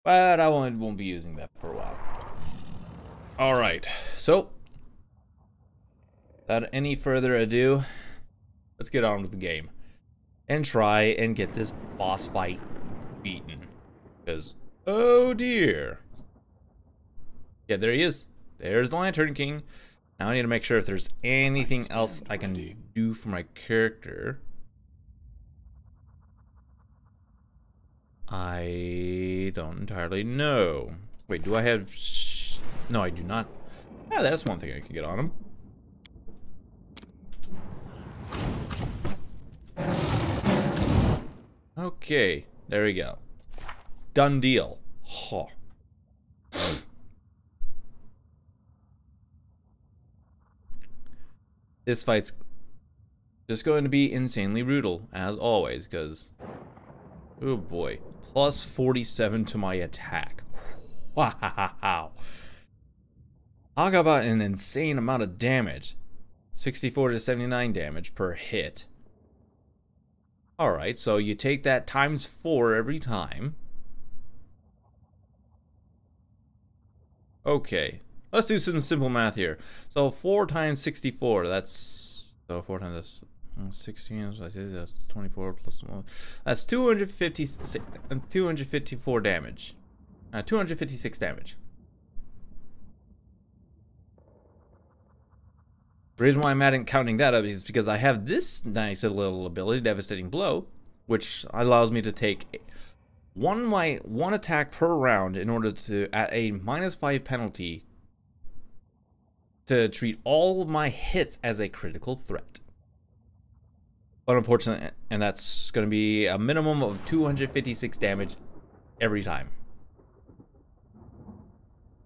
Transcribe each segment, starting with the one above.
But I won't be using that for a while. Alright, so without any further ado, let's get on with the game and try and get this boss fight beaten. Because, oh dear. Yeah, there he is. There's the Lantern King. Now I need to make sure if there's anything else I can do for my character. I don't entirely know. Wait, do I have... No, I do not. Yeah, that's one thing I can get on him. Okay, there we go. Done deal. Huh. This fight's just going to be insanely brutal, as always, because... Oh boy. Plus 47 to my attack. Wow. Talk about an insane amount of damage. 64 to 79 damage per hit. Alright, so you take that times 4 every time. Okay. Let's do some simple math here. So 4 times 64, that's... So 4 times that's 16, that's 24 plus 1. That's 254 damage. 256 damage. The reason why I'm not counting that up is because I have this nice little ability, Devastating Blow, which allows me to take one attack per round in order to, at a -5 penalty, to treat all of my hits as a critical threat. But unfortunately, and that's going to be a minimum of 256 damage every time.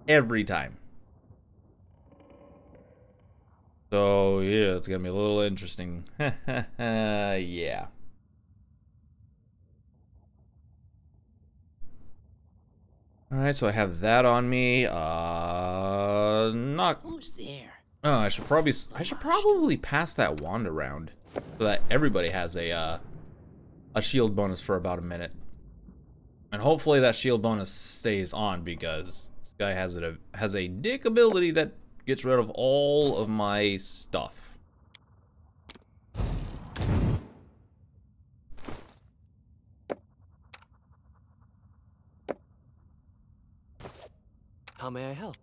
Every time. So, yeah, it's going to be a little interesting. Yeah. Alright, so I have that on me. Not... Who's there? Oh, I should probably pass that wand around so that everybody has a shield bonus for about a minute. And hopefully that shield bonus stays on because this guy has a dick ability that gets rid of all of my stuff. How may I help?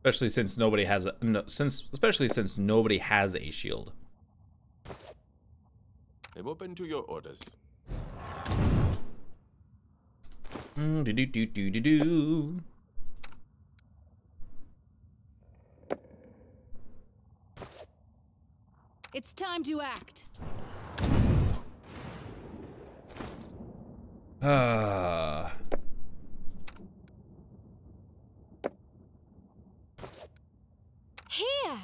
Especially since nobody has especially since nobody has a shield. I'm open to your orders. Do. It's time to act. Here.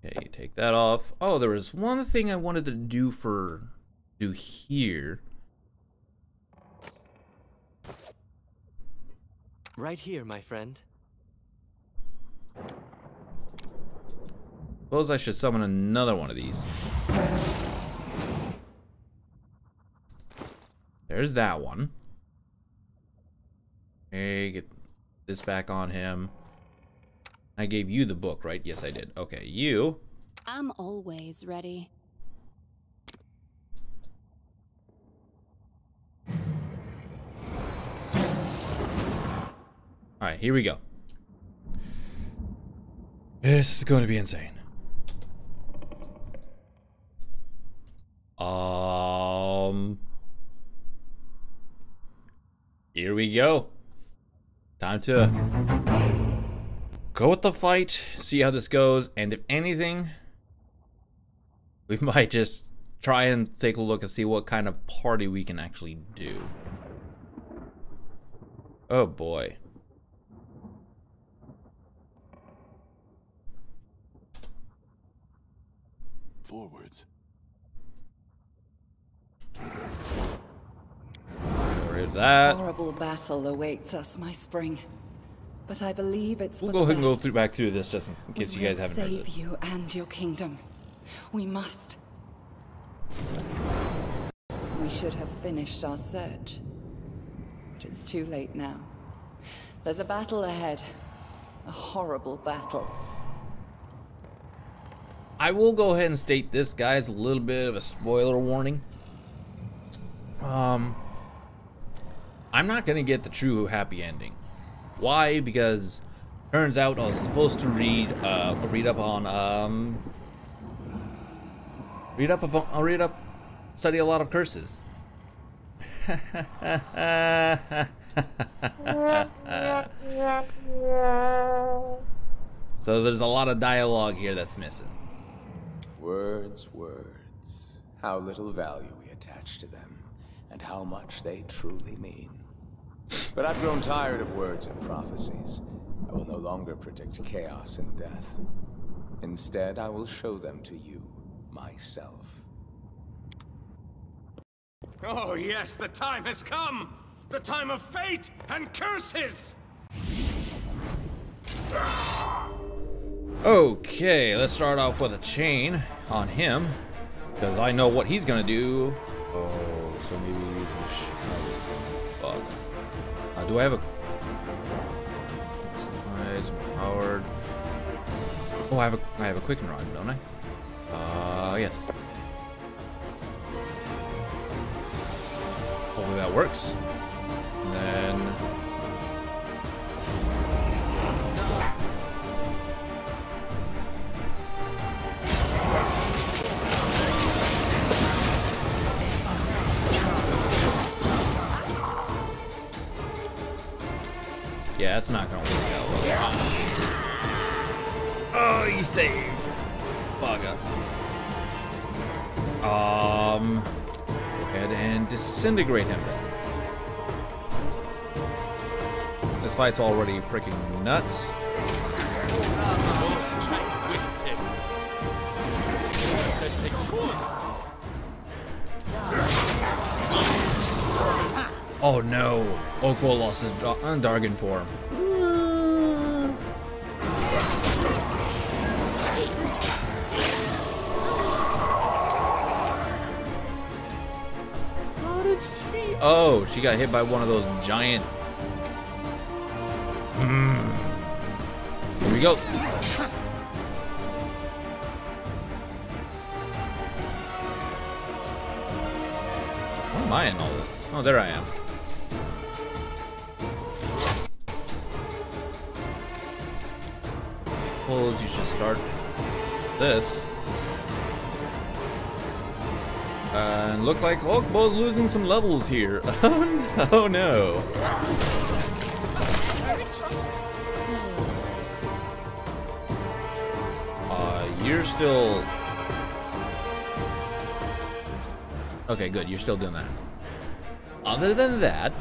Okay, take that off. Oh, there was one thing I wanted to do here. Right here, my friend. Suppose I should summon another one of these. There's that one. Okay, get this back on him. I gave you the book, right? Yes, I did. Okay, you. I'm always ready. Alright, here we go. This is going to be insane. Here we go. Time to go with the fight, see how this goes, and if anything, we might just try and take a look and see what kind of party we can actually do. Oh boy. Forwards. Rid of that. Horrible battle awaits us, my spring. but I believe it's We'll for go the ahead and go best. back through this just in case you guys haven't heard Save this. you and your kingdom. We must. We should have finished our search. But it's too late now. There's a battle ahead. A horrible battle. I will go ahead and state this, guys, a little bit of a spoiler warning. I'm not gonna get the true happy ending. Why? Because turns out I was supposed to study a lot of curses. So there's a lot of dialogue here that's missing. Words, words. How little value we attach to them, and how much they truly mean. But I've grown tired of words and prophecies. I will no longer predict chaos and death. Instead, I will show them to you, myself. Oh yes, the time has come! The time of fate and curses! Okay, let's start off with a chain on him, because I know what he's gonna do. Oh, so maybe use the bug. Do I have a powered? Oh, I have a quicken rod, don't I? Yes. Hopefully that works. And then yeah, it's not gonna work out well. Oh, he saved. Bugger. Go ahead and disintegrate him. This fight's already freaking nuts. Oh no, Oakwo lost his Dargan form. How did she? Oh, she got hit by one of those giant. Here we go. Where am I in all this? Oh, there I am. Suppose you should start this. And look like Oakbo's losing some levels here. Oh no. You're still... Okay, good. You're still doing that. Other than that...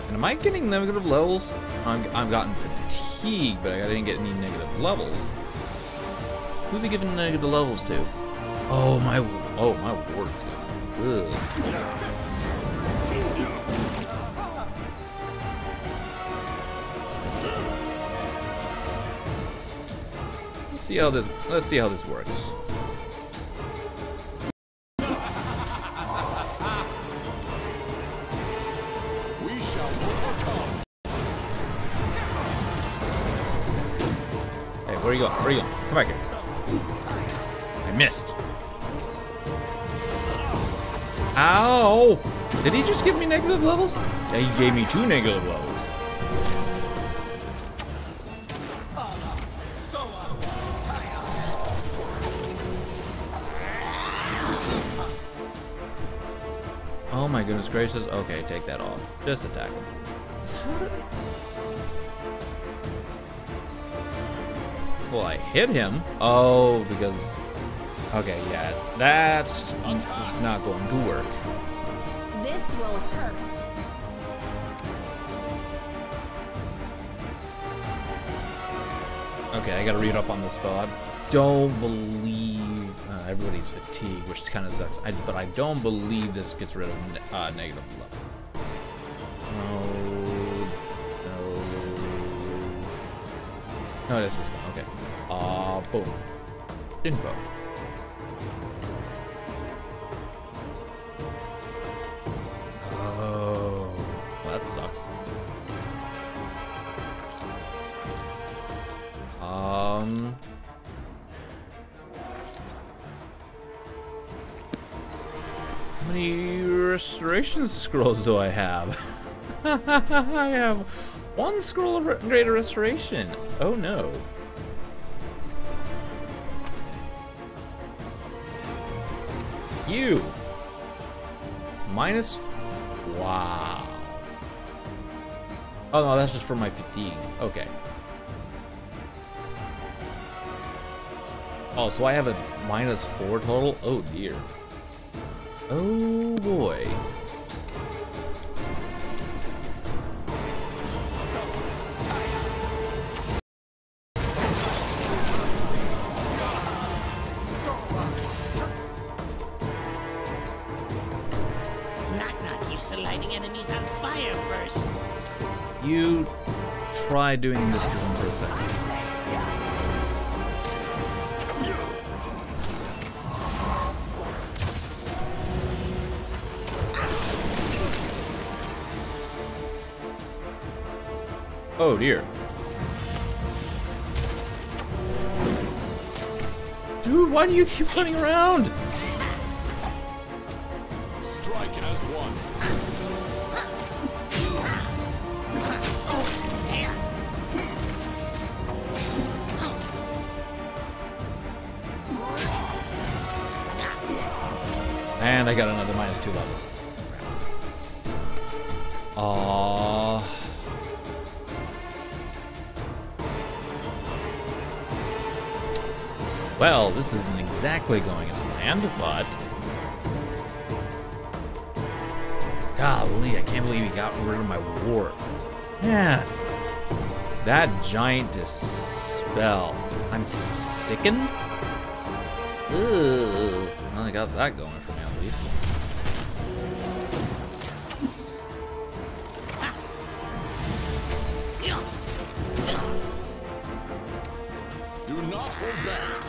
And am I getting negative levels? I've gotten fatigue, but I didn't get any negative levels. Who are they giving negative levels to? Oh my ward's gone. Ugh. Let's see how this works. We shall overcome. Hey, where are you going? Where are you going? Come back here. I missed. Ow! Did he just give me negative levels? Yeah, he gave me 2 negative levels. Oh my goodness gracious. Okay, take that off. Just attack him. Well, I hit him. Oh, because... Okay, yeah, that's not going to work. This will hurt. Okay, I gotta read up on this spell. don't believe everybody's fatigued, which kind of sucks. But I don't believe this gets rid of negative level. No, that's this one. Okay. Boom. Info. Oh, well, that sucks. How many restoration scrolls do I have? I have one scroll of greater restoration. Oh no. You. Minus. Wow. Oh no, that's just for my fatigue. Okay. Oh, so I have a -4 total? Oh dear. Oh boy. Knock-knock used to lighting enemies on fire first. You try doing this to him for a second. Oh dear. Dude, why do you keep running around? Strike as one. And I got another -2 levels. Aww. Well, this isn't exactly going as planned, but... Golly, I can't believe he got rid of my ward. Man, that giant dispel. I'm sickened? Ugh. Well, I got that going for me at least. Do not hold back.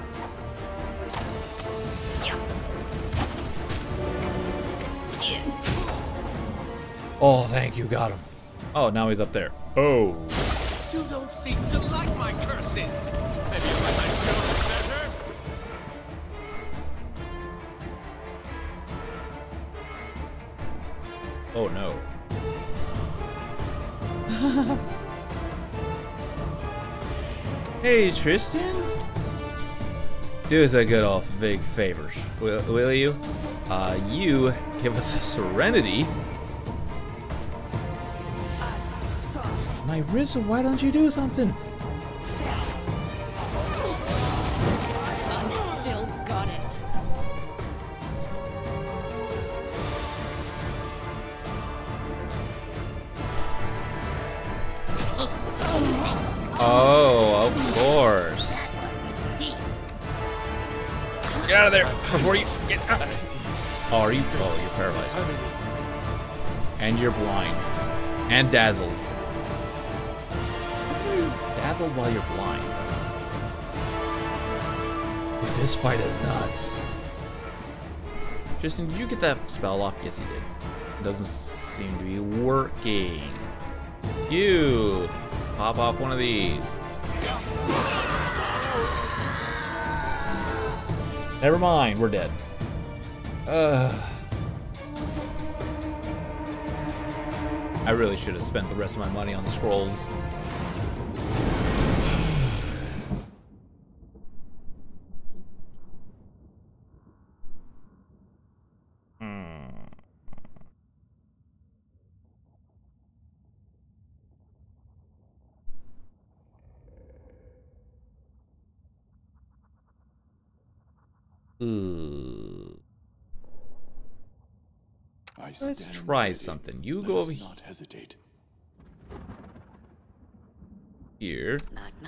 Oh, thank you, got him. Oh, now he's up there. Oh. You don't seem to like my curses. Have you ever shown better? Oh, no. Hey, Tristan? Do us a good old big favor, will you? You give us a serenity. My Rissa, why don't you do something? I still got it. Oh, of course. Get out of there before you get out. Oh, are you? Oh, you're paralyzed. And you're blind. And dazzled. Dazzled while you're blind. This fight is nuts. Tristan, did you get that spell off? Yes, you did. It doesn't seem to be working. You pop off one of these. Never mind, we're dead. I really should have spent the rest of my money on scrolls. Let's try something. You go over here.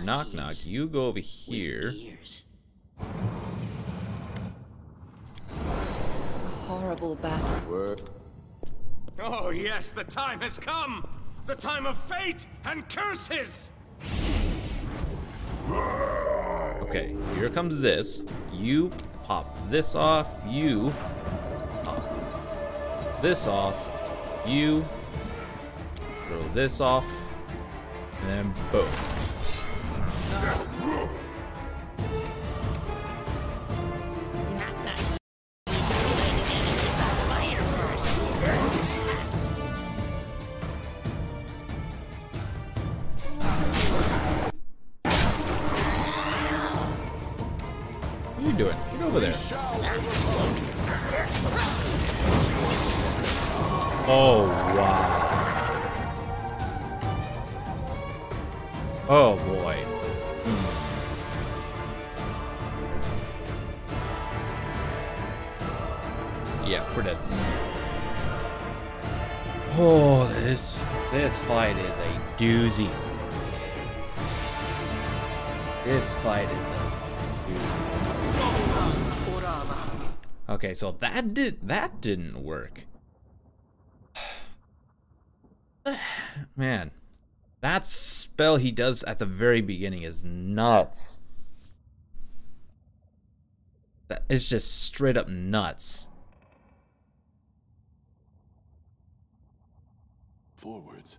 Knock, knock. You go over here. horrible battle. Word. Oh, yes, the time has come! The time of fate and curses! Okay, here comes this. You pop this off. You pop this off. You throw this off. And then boom. Knock knock. Lighting enemies on fire first. What are you doing? Get over there. Oh, wow. Oh, boy. Yeah, we're dead. Oh, this fight is a doozy. This fight is a doozy. Okay, so that didn't work. Man, that spell he does at the very beginning is nuts. That it's just straight up nuts. Forwards.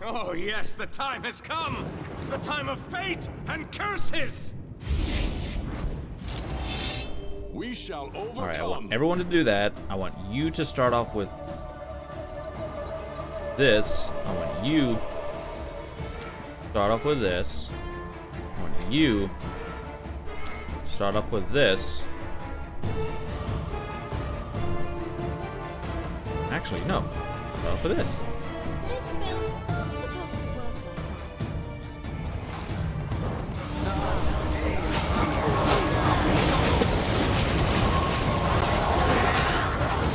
Oh, yes, the time has come! The time of fate and curses! We shall overcome. All right, I want everyone to do that. I want you to start off with this. I want you to start off with this. I want you to start off with this. Actually, no. Start off with this. This spell is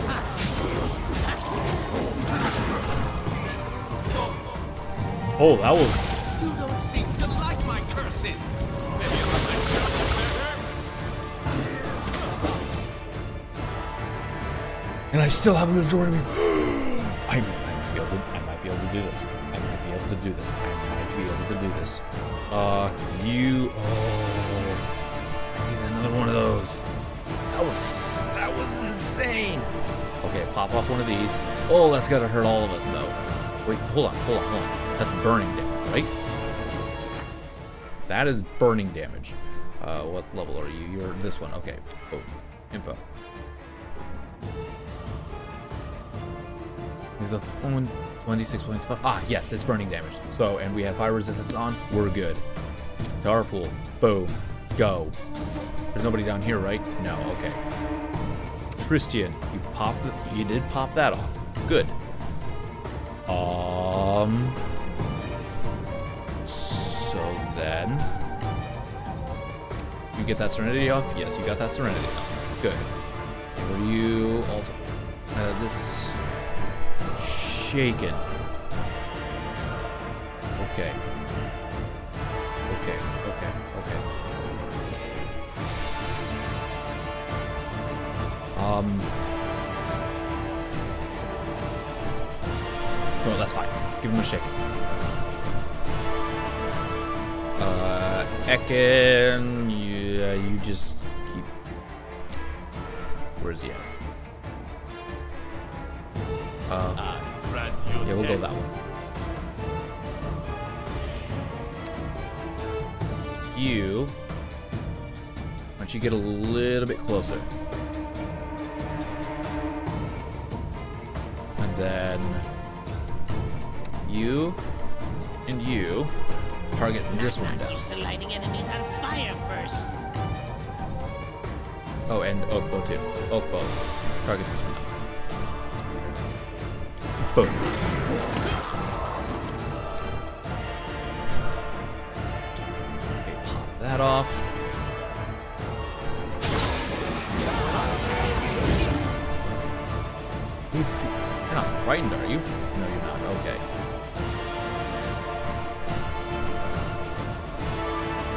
not supposed to work Oh, that was. You don't seem to like my curses! Maybe I'll make And I still have a majority. I might be able to do this. I might be able to do this. You. Oh, I need another one of those. That was insane. Okay, pop off one of these. Oh, that's gotta hurt all of us though. Wait, hold on. That's burning damage, right? That is burning damage. What level are you? You're this one. Okay. Oh, info. Is the one 26.5? Ah, yes, it's burning damage. So, and we have fire resistance on. We're good. Tower pool. Boom. Go. There's nobody down here, right? No. Okay. Tristian, you did pop that off. Good. So then, you get that Serenity off? Yes, you got that Serenity off. Good. Were you this shaken? Okay. No, that's fine. Give him a shake. Ekin, yeah, you just keep. Where is he at? Yeah, we'll go that one. You. Why don't you get a little bit closer? And then you and you target this one down. Used to lighting enemies on fire first. Oh, and Oak Bow too. Oak Bow. Target this one down. Boom. Okay, pop that off. You're not frightened, are you? No, you're not. Okay.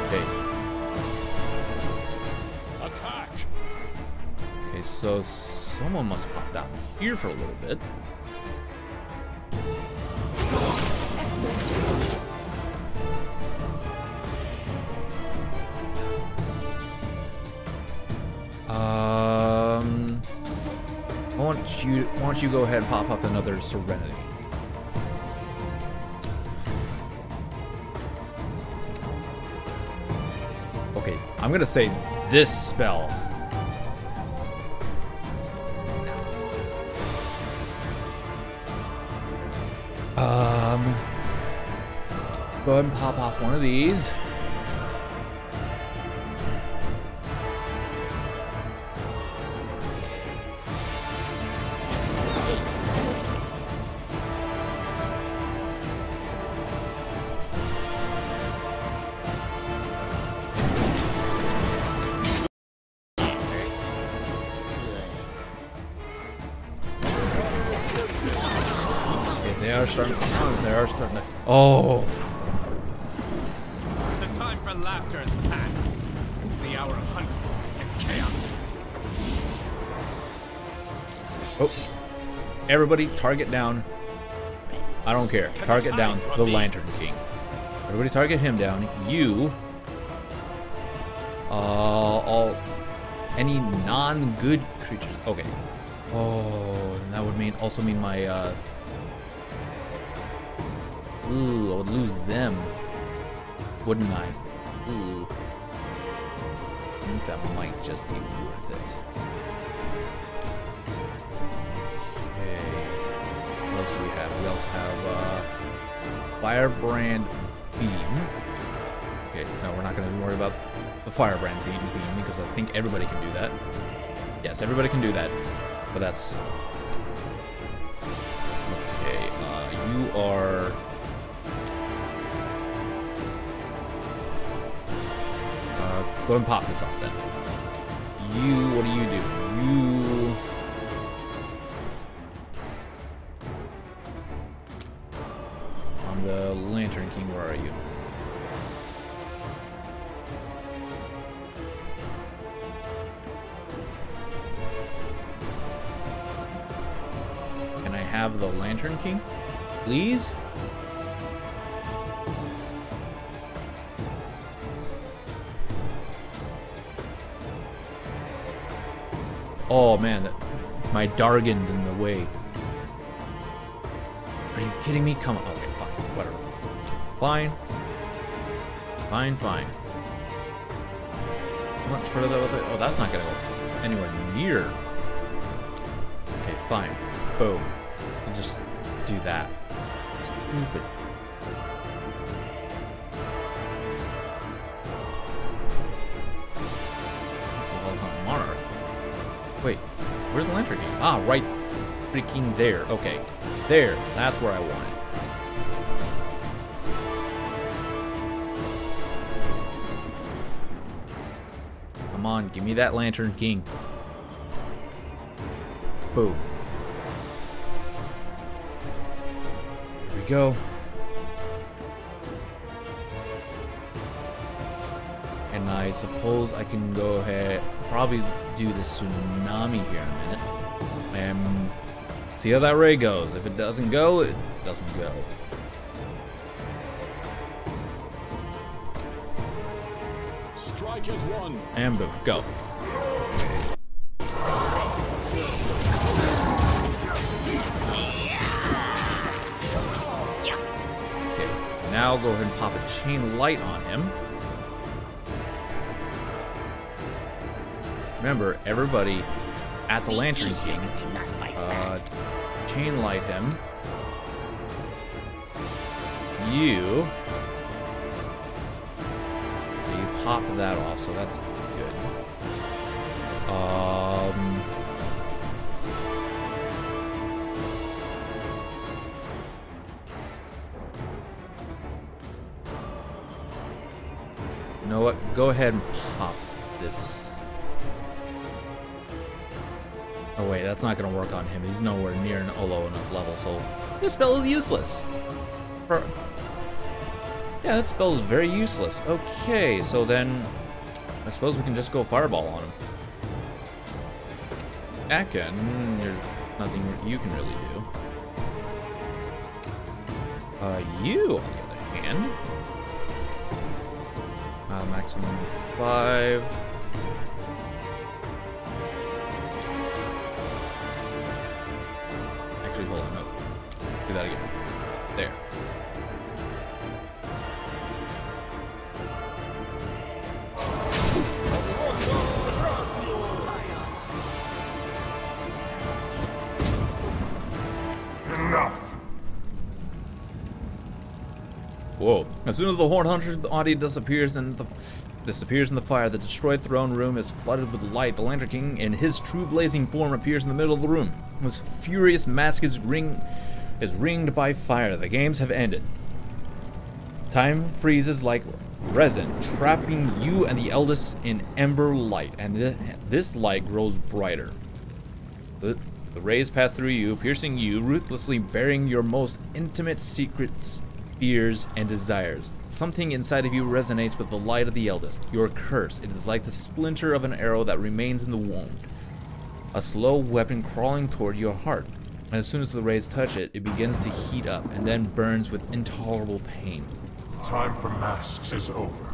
Okay. Attack! Okay, so someone must pop down here for a little bit. Why don't you go ahead and pop up another Serenity? Okay, I'm gonna say this spell. Go ahead and pop off one of these. They are starting to. Oh! The time for laughter has passed. It's the hour of hunt and chaos. Oh. Everybody, target down. I don't care. Target down the Lantern King. Everybody target him down. You. All. Any non-good creatures. Okay. Oh, and that would also mean my, Ooh, I would lose them, wouldn't I? Ooh. I think that might just be worth it. Okay. What else do we have? We also have Firebrand Beam. Okay, no, we're not going to worry about the Firebrand Beam because I think everybody can do that. Yes, everybody can do that, but that's... Okay, you are... Go and pop this off then. You, what do you do? You... On the Lantern King, where are you? Can I have the Lantern King, please? Oh man, my Dargan's in the way. Are you kidding me? Come on. Okay, fine. Whatever. Fine. Fine, fine. How much further? Oh, that's not gonna go anywhere near. Okay, fine. Boom. I'll just do that. Stupid. Monarch. Wait, where's the Lantern King? Ah, right freaking there. Okay. There. That's where I want it. Come on, give me that Lantern King. Boom. Here we go. And I suppose I can go ahead, probably do the tsunami here in a minute. And see how that ray goes. If it doesn't go, it doesn't go. Strike is one. And boom, go. Okay, now go ahead and pop a chain light on him. Remember, everybody at the Lantern King, chain light him. You pop that off, so that's good. You know what? Go ahead and pop this. Oh wait, that's not gonna work on him. He's nowhere near an low enough level, so this spell is useless. Yeah, that spell is very useless. Okay, so then I suppose we can just go fireball on him. Akin, there's nothing you can really do. You, on the other hand. Maximum 5. Actually, hold on, no. Do that again. There. Enough. Whoa. As soon as the Horde Hunter's body disappears in the fire, the destroyed throne room is flooded with light. The Lantern King, in his true blazing form, appears in the middle of the room. His furious mask is ringed by fire. The games have ended. Time freezes like resin, trapping you and the eldest in ember light, and this light grows brighter. The rays pass through you, piercing you, ruthlessly bearing your most intimate secrets, fears, and desires. Something inside of you resonates with the light of the eldest. Your curse. It is like the splinter of an arrow that remains in the wound. A slow weapon crawling toward your heart. And as soon as the rays touch it, it begins to heat up and then burns with intolerable pain. Time for masks is over.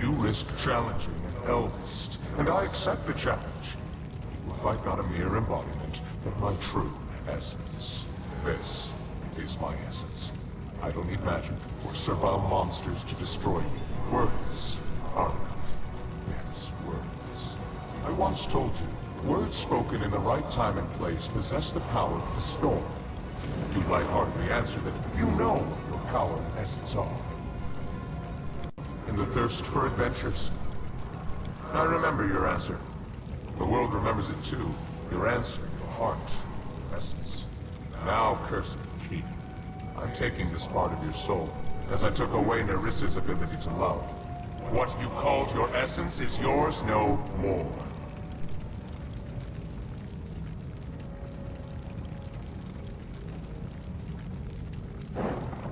You risk challenging an eldest, and I accept the challenge. You will fight not a mere embodiment, but my true essence. This is my essence. I don't need magic or servile monsters to destroy me. Words are enough. Yes, words. I once told you, words spoken in the right time and place possess the power of the storm. You lightheartedly answer that you know what your power and essence are. In the thirst for adventures. I remember your answer. The world remembers it too. Your answer, your heart, essence. Now, cursed King, I'm taking this part of your soul, as I took away Nerissa's ability to love. What you called your essence is yours no more.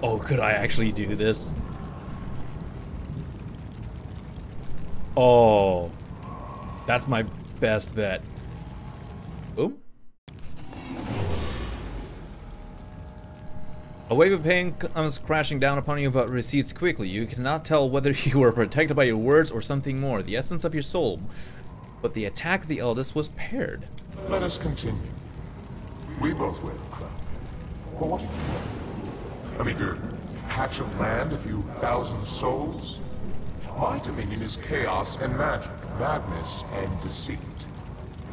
Oh, could I actually do this? Oh, that's my best bet. Boom. A wave of pain comes crashing down upon you but recedes quickly. You cannot tell whether you are protected by your words or something more, the essence of your soul. But the attack of the eldest was paired. Let us continue. We both wear the crown. But what do you want? A meager patch of land, a few thousand souls? My dominion is chaos and magic, madness and deceit.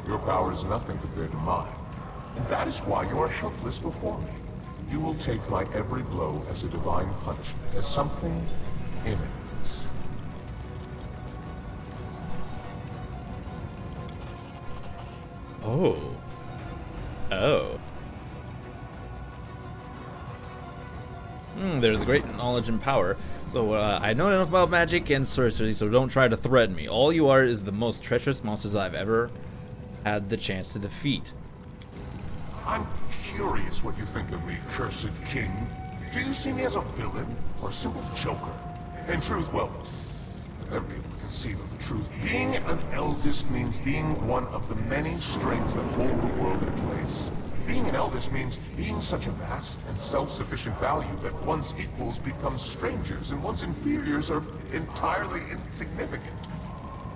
Your power is nothing compared to mine. And that is why you are helpless before me. You will take my every blow as a divine punishment, as something imminent. Oh. Oh. There's a great knowledge and power. So I know enough about magic and sorcery, so don't try to threaten me. All you are is the most treacherous monsters I've ever had the chance to defeat. I'm curious what you think of me, cursed king. Do you see me as a villain or a simple joker? In truth, well, I've never been able to conceive of the truth. Being an eldest means being one of the many strings that hold the world in place. Being an eldest means being such a vast and self-sufficient value that one's equals become strangers and one's inferiors are entirely insignificant.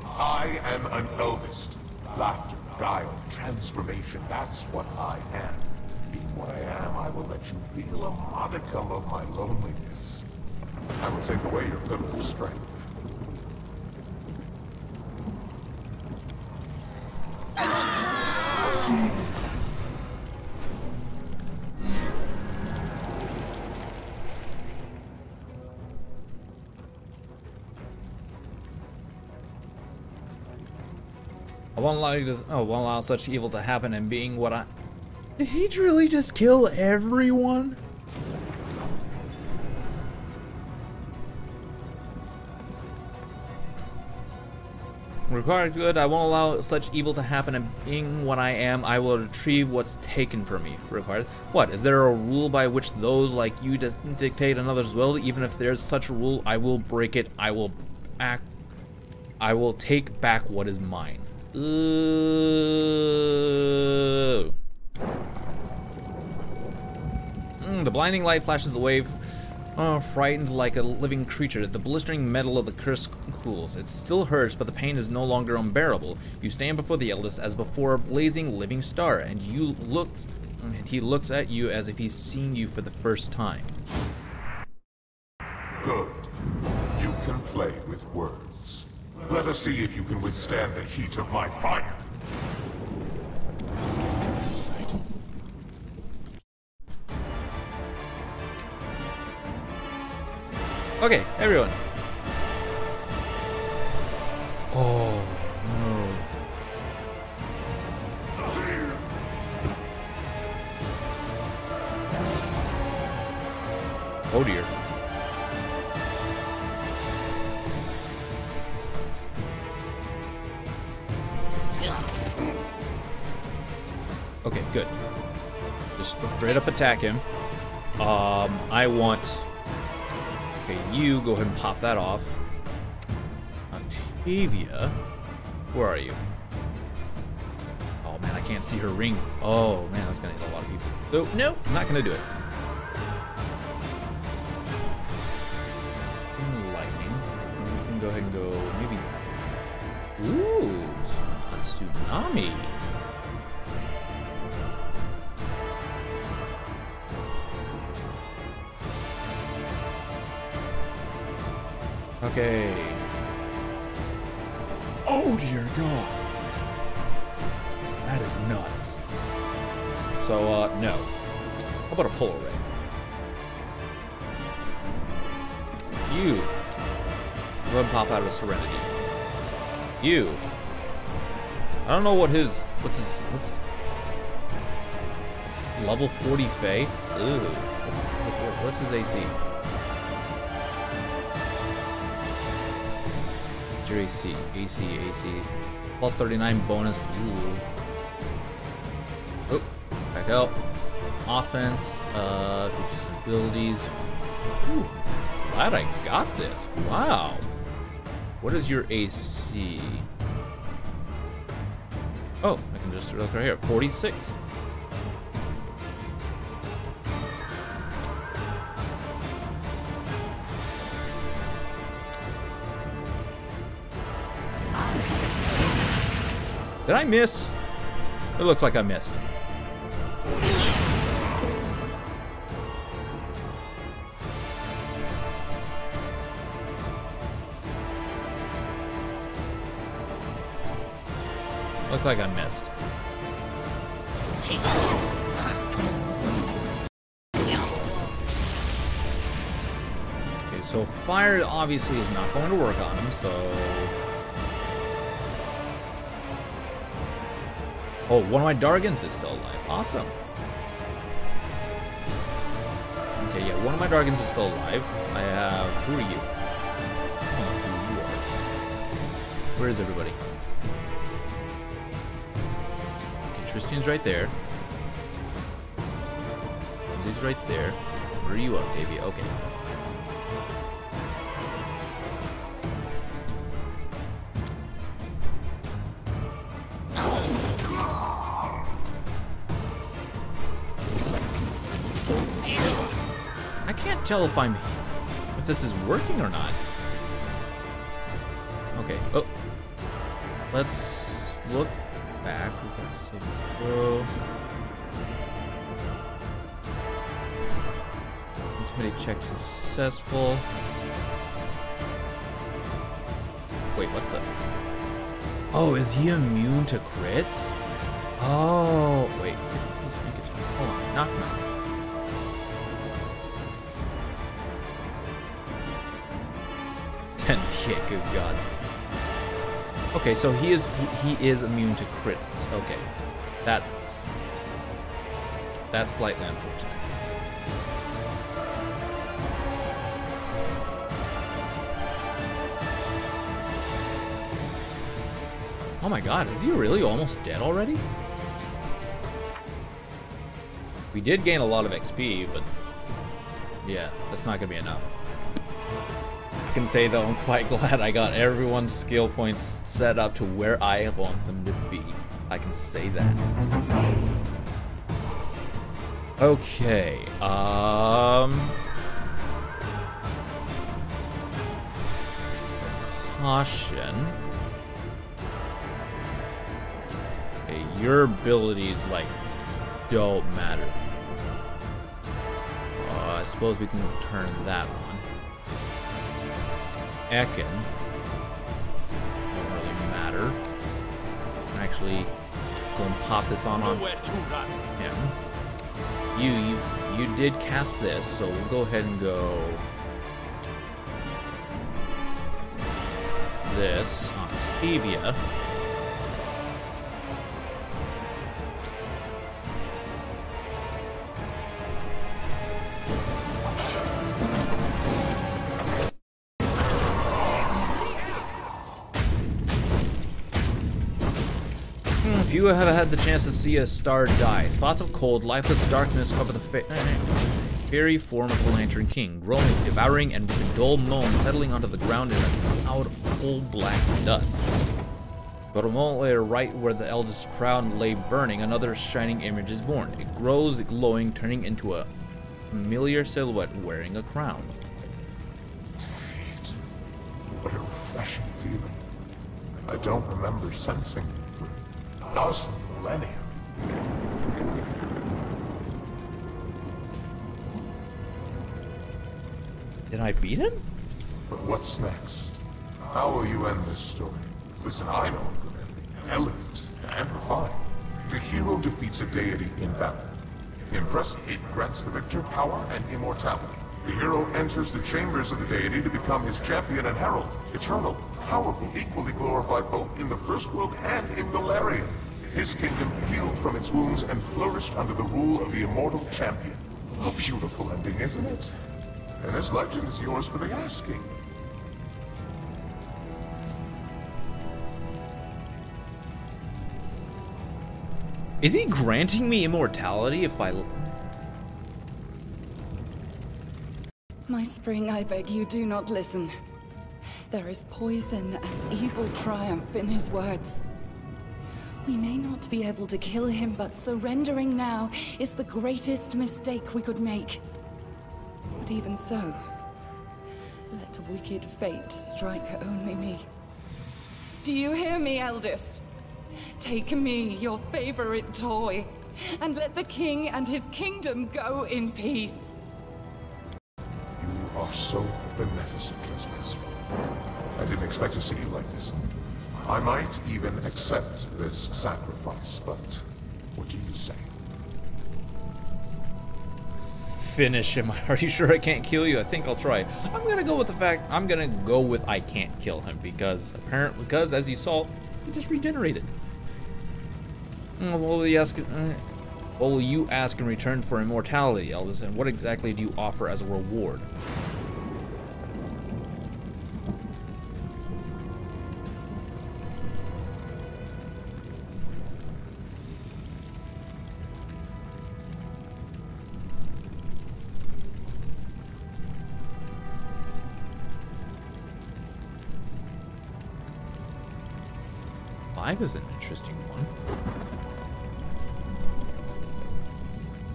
I am an eldest. Laughter, guile, transformation, that's what I am. Being what I am, I will let you feel a modicum of my loneliness. I will take away your pillar of strength. I won't allow you to. Oh, won't allow such evil to happen. And being what I. Did he really just kill everyone? Required good. I won't allow such evil to happen. And being what I am, I will retrieve what's taken from me. Required. What? Is there a rule by which those like you dictate another's will? Even if there's such a rule, I will break it. I will act. I will take back what is mine. Ooh. The blinding light flashes away. Frightened like a living creature, the blistering metal of the curse cools. It still hurts, but the pain is no longer unbearable. You stand before the eldest as before a blazing living star, and he looks at you as if he's seen you for the first time. Good. You can play with words. Let us see if you can withstand the heat of my fire. Okay, everyone. Oh, no. Oh dear. Okay, good. Just straight up attack him. I want... Okay, you go ahead and pop that off. Octavia, where are you? Oh man, I can't see her ring. Oh man, that's gonna hit a lot of people. So, no, I'm not gonna do it. Lightning. We can go ahead and go, maybe... Ooh, a tsunami. Okay. Oh dear God. That is nuts. So, no. How about a polar ray? You. Go ahead and pop out of a serenity. You. I don't know what what's level 40 Fae? Ooh. What's his AC? Your AC. Plus 39 bonus. Ooh. Oh, back out. Offense, features and abilities. Ooh, glad I got this. Wow. What is your AC? Oh, I can just look right here. 46. Did I miss? It looks like I missed. Looks like I missed. Okay, so fire obviously is not going to work on him, so... Oh, one of my Dargans is still alive. Awesome. Okay, yeah, one of my Dargans is still alive. I have... Who are you? I don't know who you are. Where is everybody? Okay, Tristan's right there. He's right there. Where are you, Octavia? Okay. Tell if this is working or not. Okay. Oh, let's look back. We got to save throw. Intimidate check successful. Wait, what the? Oh, is he immune to crits? Oh, wait. Hold on. Knock. Shit, good God. Okay, so he is immune to crits. Okay. That's slightly unfortunate. Oh my God, is he really almost dead already? We did gain a lot of XP, but yeah, that's not gonna be enough. I can say though, I'm quite glad I got everyone's skill points set up to where I want them to be. I can say that. Okay, caution. Okay, your abilities, like, don't matter. I suppose we can turn that one. Ekin. Don't really matter. Actually, go and pop this on him. You did cast this, so we'll go ahead and go this on Octavia. If you have had the chance to see a star die, spots of cold, lifeless darkness cover the fairy form of the Lantern King, growing, devouring, and with a dull moan settling onto the ground in a cloud of coal black dust. But a moment later, right where the eldest crown lay burning, another shining image is born. It grows, glowing, turning into a familiar silhouette wearing a crown. Defeat. What a refreshing feeling. I don't remember sensing it for 1,000 millennia. Did I beat him? But what's next? How will you end this story? Listen, I know a good ending. Elegant and refined. The hero defeats a deity in battle. Impressive, it grants the victor power and immortality. The hero enters the chambers of the deity to become his champion and herald. Eternal, powerful, equally glorified both in the first world and in Galarian. His kingdom healed from its wounds and flourished under the rule of the immortal champion. A beautiful ending, isn't it? And this legend is yours for the asking. Is he granting me immortality if I... My spring, I beg you, do not listen. There is poison and evil triumph in his words. We may not be able to kill him, but surrendering now is the greatest mistake we could make. But even so, let wicked fate strike only me. Do you hear me, eldest? Take me, your favorite toy, and let the king and his kingdom go in peace. You are so beneficent, Trespasser. I didn't expect to see you like this. I might even accept this sacrifice, but what do you say? Finish him. Are you sure I can't kill you? I think I'll try. I'm gonna go with the fact I'm gonna go with I can't kill him because as you saw, he just regenerated. What will you ask in return for immortality, Eldest? And what exactly do you offer as a reward? Five is an interesting one.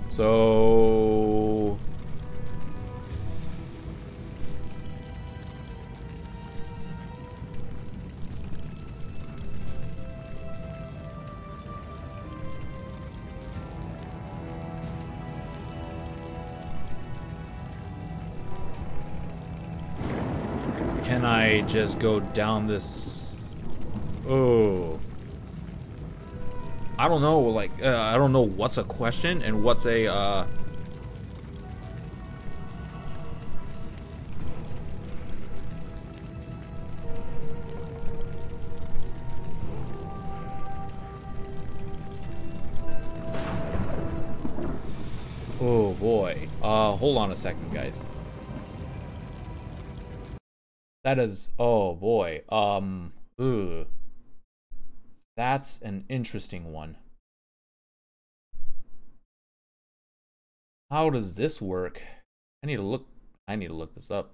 So... Can I just go down this... Oh... I don't know, like, I don't know what's a question and what's a, Oh boy. Hold on a second, guys. That is, oh boy. Ooh. That's an interesting one. How does this work? I need to look this up.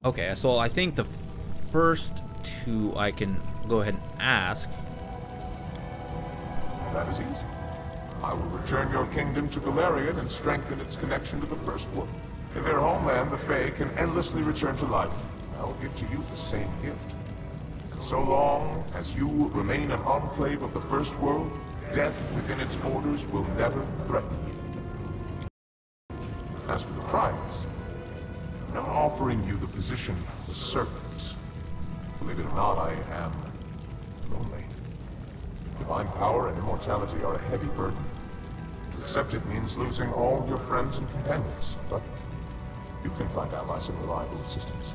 Okay, so I think the first two I can go ahead and ask. That is easy. I will return your kingdom to Galarian and strengthen its connection to the First World. In their homeland, the Fae can endlessly return to life. I will give to you the same gift. So long as you remain an enclave of the First World, death within its borders will never threaten you. As for the prize, I'm offering you the position of a servant. Believe it or not, I am lonely. Divine power and immortality are a heavy burden. To accept it means losing all your friends and companions, but you can find allies and reliable assistance.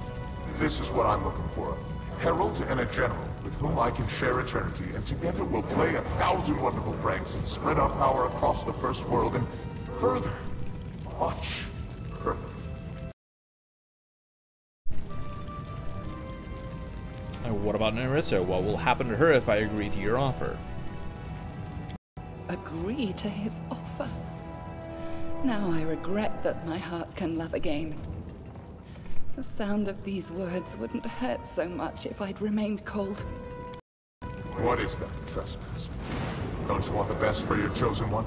This is what I'm looking for. Herald and a general with whom I can share eternity, and together we'll play 1,000 wonderful pranks and spread our power across the First World and further, much further. And what about Nerissa? What will happen to her if I agree to your offer? Agree to his offer? Now I regret that my heart can love again. The sound of these words wouldn't hurt so much if I'd remained cold. What is that trespass? Don't you want the best for your chosen one?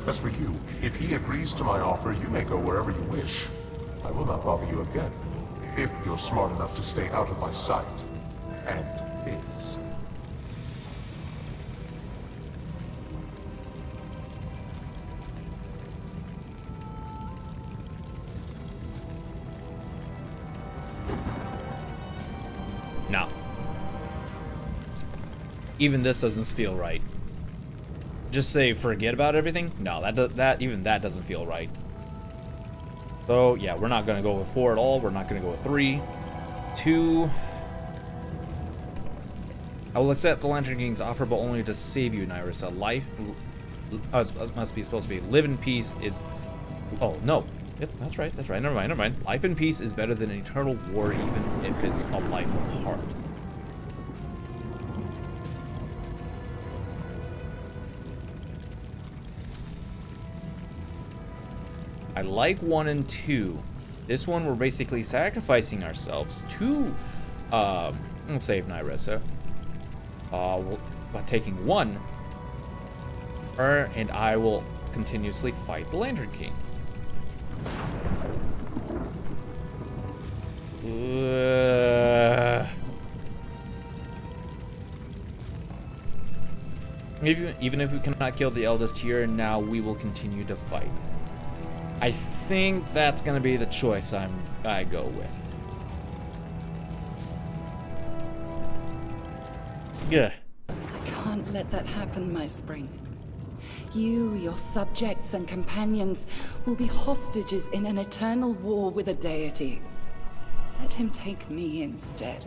As for you, if he agrees to my offer, you may go wherever you wish. I will not bother you again, if you're smart enough to stay out of my sight. And his. No. Even this doesn't feel right. Just say forget about everything? No, even that doesn't feel right. So yeah, we're not gonna go with 4 at all. We're not gonna go with 3. 2. I will accept the Lantern King's offer, but only to save you, Nerissa. Life must be supposed to be live in peace is. Oh no. Yep, that's right. That's right. Never mind. Never mind. Life in peace is better than eternal war, even if it's a life apart. I like 1 and 2. This one, we're basically sacrificing ourselves to save Nerissa. By taking 1, her and I will continuously fight the Lantern King. Even if we cannot kill the eldest here, now we will continue to fight. I think that's gonna be the choice I go with. Yeah. I can't let that happen, my spring. You, your subjects and companions will be hostages in an eternal war with a deity. Let him take me instead,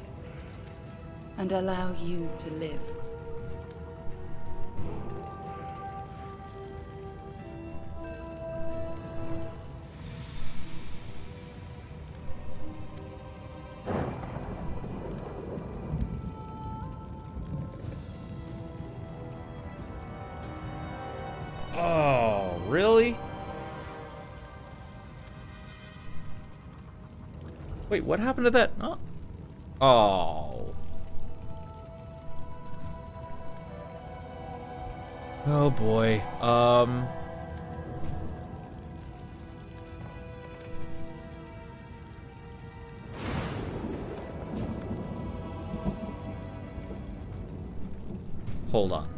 and allow you to live. Oh, really? Wait, what happened to that? Oh. Oh. Oh boy. Hold on.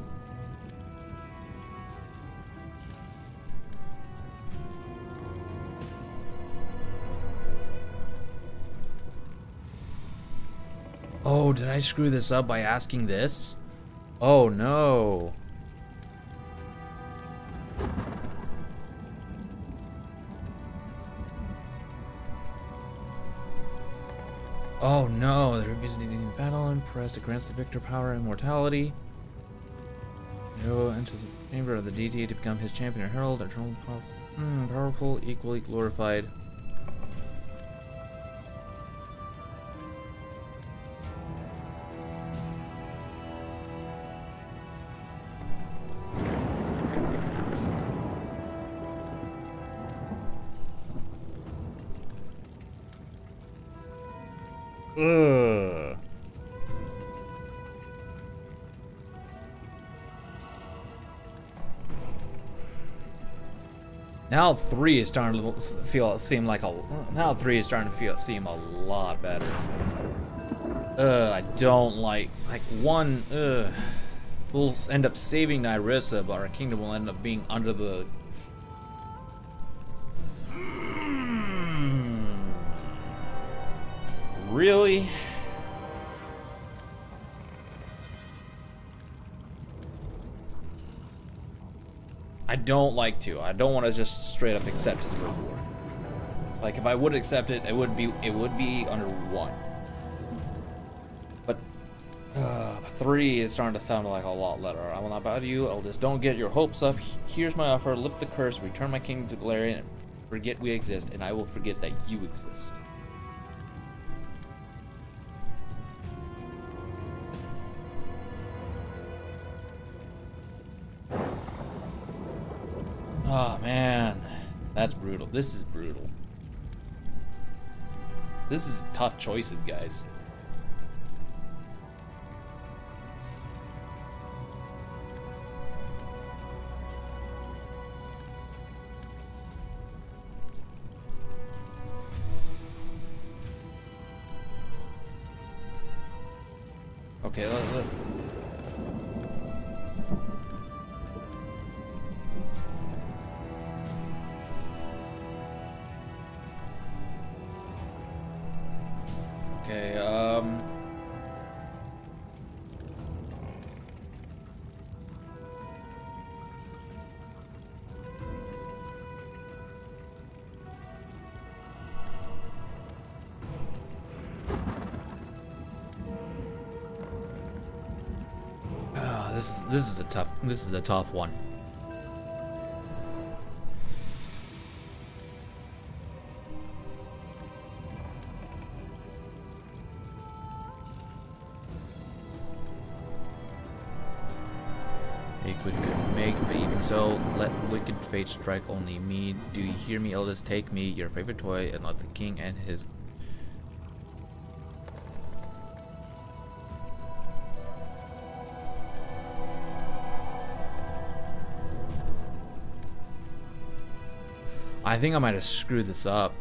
Oh, did I screw this up by asking this? Oh no. Oh no, they're revisiting battle and press to grant the victor power and immortality. No, enters the chamber of the deity to become his champion or herald, eternal powerful, equally glorified. Ugh. Now 3 is starting to seem a lot better. I don't like 1. We'll end up saving Nyrissa, but our kingdom will end up being under the. Really? I don't like to. I don't want to just straight up accept the reward. Like if I would accept it, it would be under 1. But 3 is starting to sound like a lot better. I will not bow to you, eldest. Don't get your hopes up. Here's my offer. Lift the curse. Return my kingdom to Galarian. And forget we exist, and I will forget that you exist. Oh man, that's brutal. This is brutal. This is tough choices, guys. Okay, let. Okay, this is a tough one. But even so, let wicked fate strike only me. Do you hear me, eldest? Take me, your favorite toy, and let the king and his. I think I might have screwed this up.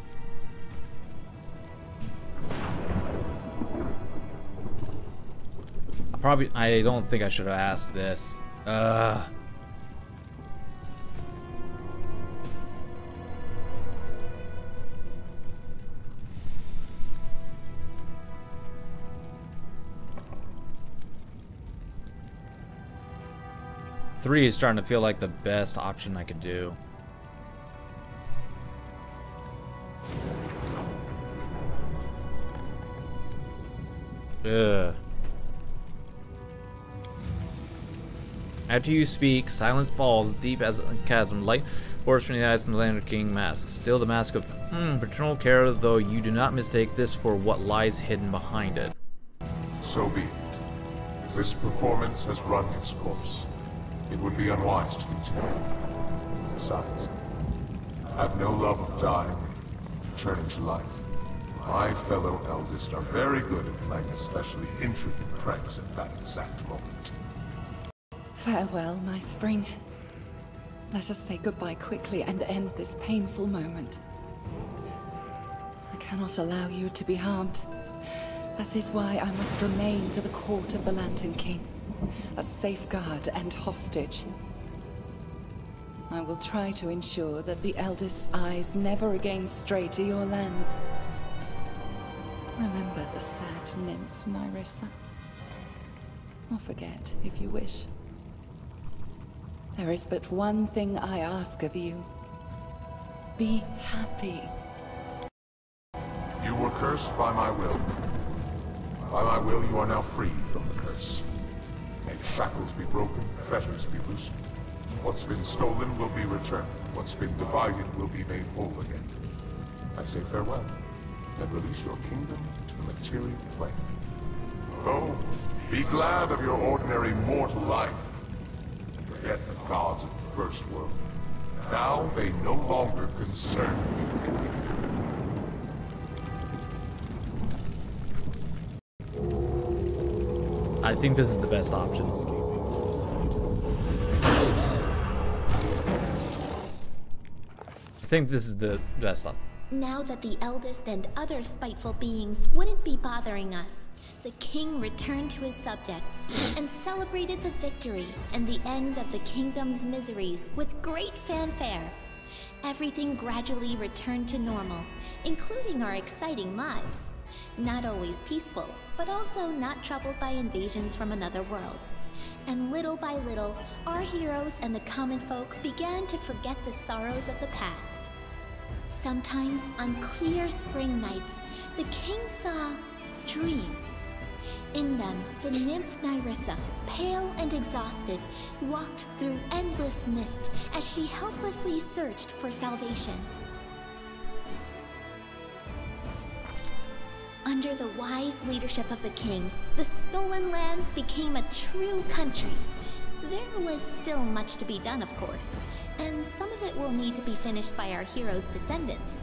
I don't think I should have asked this. Three is starting to feel like the best option I could do. Ugh. After you speak, silence falls deep as a chasm. Light pours from the eyes and the Land King mask. Still the mask of paternal care, though you do not mistake this for what lies hidden behind it. So be it. This performance has run its course. It would be unwise to continue. Besides, I have no love of dying, returning to life. My fellow eldest are very good at playing especially intricate pranks at that exact moment. Farewell, my spring. Let us say goodbye quickly and end this painful moment. I cannot allow you to be harmed. That is why I must remain to the court of the Lantern King, a safeguard and hostage. I will try to ensure that the eldest's eyes never again stray to your lands. Remember the sad nymph, Nyrissa. Or forget, if you wish. There is but one thing I ask of you. Be happy. You were cursed by my will. By my will, you are now free from the curse. May shackles be broken, fetters be loosened. What's been stolen will be returned. What's been divided will be made whole again. I say farewell, and release your kingdom to the material plane. Go, be glad of your ordinary mortal life. Forget the gods of the first world. Now they no longer concern you. I think this is the best option. I think this is the best option. Now that the eldest and other spiteful beings wouldn't be bothering us, the king returned to his subjects and celebrated the victory and the end of the kingdom's miseries with great fanfare. Everything gradually returned to normal, including our exciting lives. Not always peaceful, but also not troubled by invasions from another world. And little by little, our heroes and the common folk began to forget the sorrows of the past. Sometimes, on clear spring nights, the king saw dreams. In them, the nymph Nyrissa, pale and exhausted, walked through endless mist as she helplessly searched for salvation. Under the wise leadership of the king, the Stolen Lands became a true country. There was still much to be done, of course, and some of it will need to be finished by our heroes' descendants.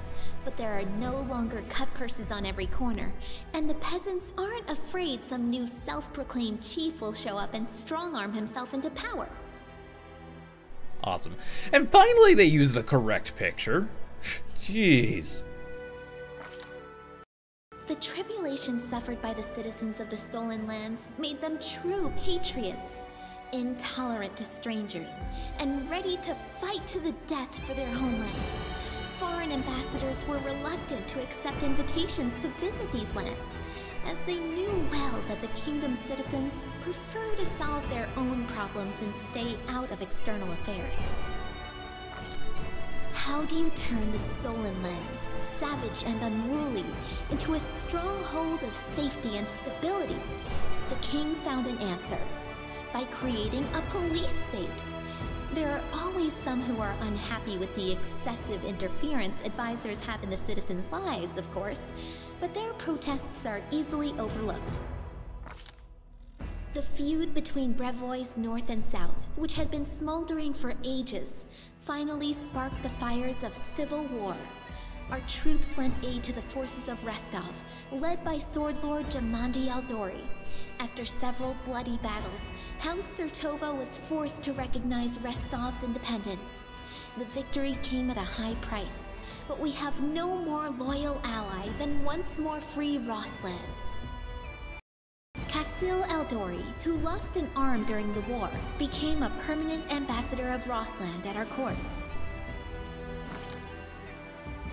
But there are no longer cut purses on every corner, and the peasants aren't afraid some new self-proclaimed chief will show up and strong-arm himself into power. Awesome. And finally they used the correct picture. Jeez. The tribulations suffered by the citizens of the Stolen Lands made them true patriots, intolerant to strangers, and ready to fight to the death for their homeland. Foreign ambassadors were reluctant to accept invitations to visit these lands, as they knew well that the kingdom's citizens prefer to solve their own problems and stay out of external affairs. How do you turn the Stolen Lands, savage and unruly, into a stronghold of safety and stability? The king found an answer by creating a police state. There are always some who are unhappy with the excessive interference advisors have in the citizens' lives, of course, but their protests are easily overlooked. The feud between Brevois North and South, which had been smoldering for ages, finally sparked the fires of civil war. Our troops lent aid to the forces of Restov, led by Sword Lord Jamandi Aldori. After several bloody battles, House Sertova was forced to recognize Restov's independence. The victory came at a high price, but we have no more loyal ally than once more free Rostland. Kasil Aldori, who lost an arm during the war, became a permanent ambassador of Rostland at our court.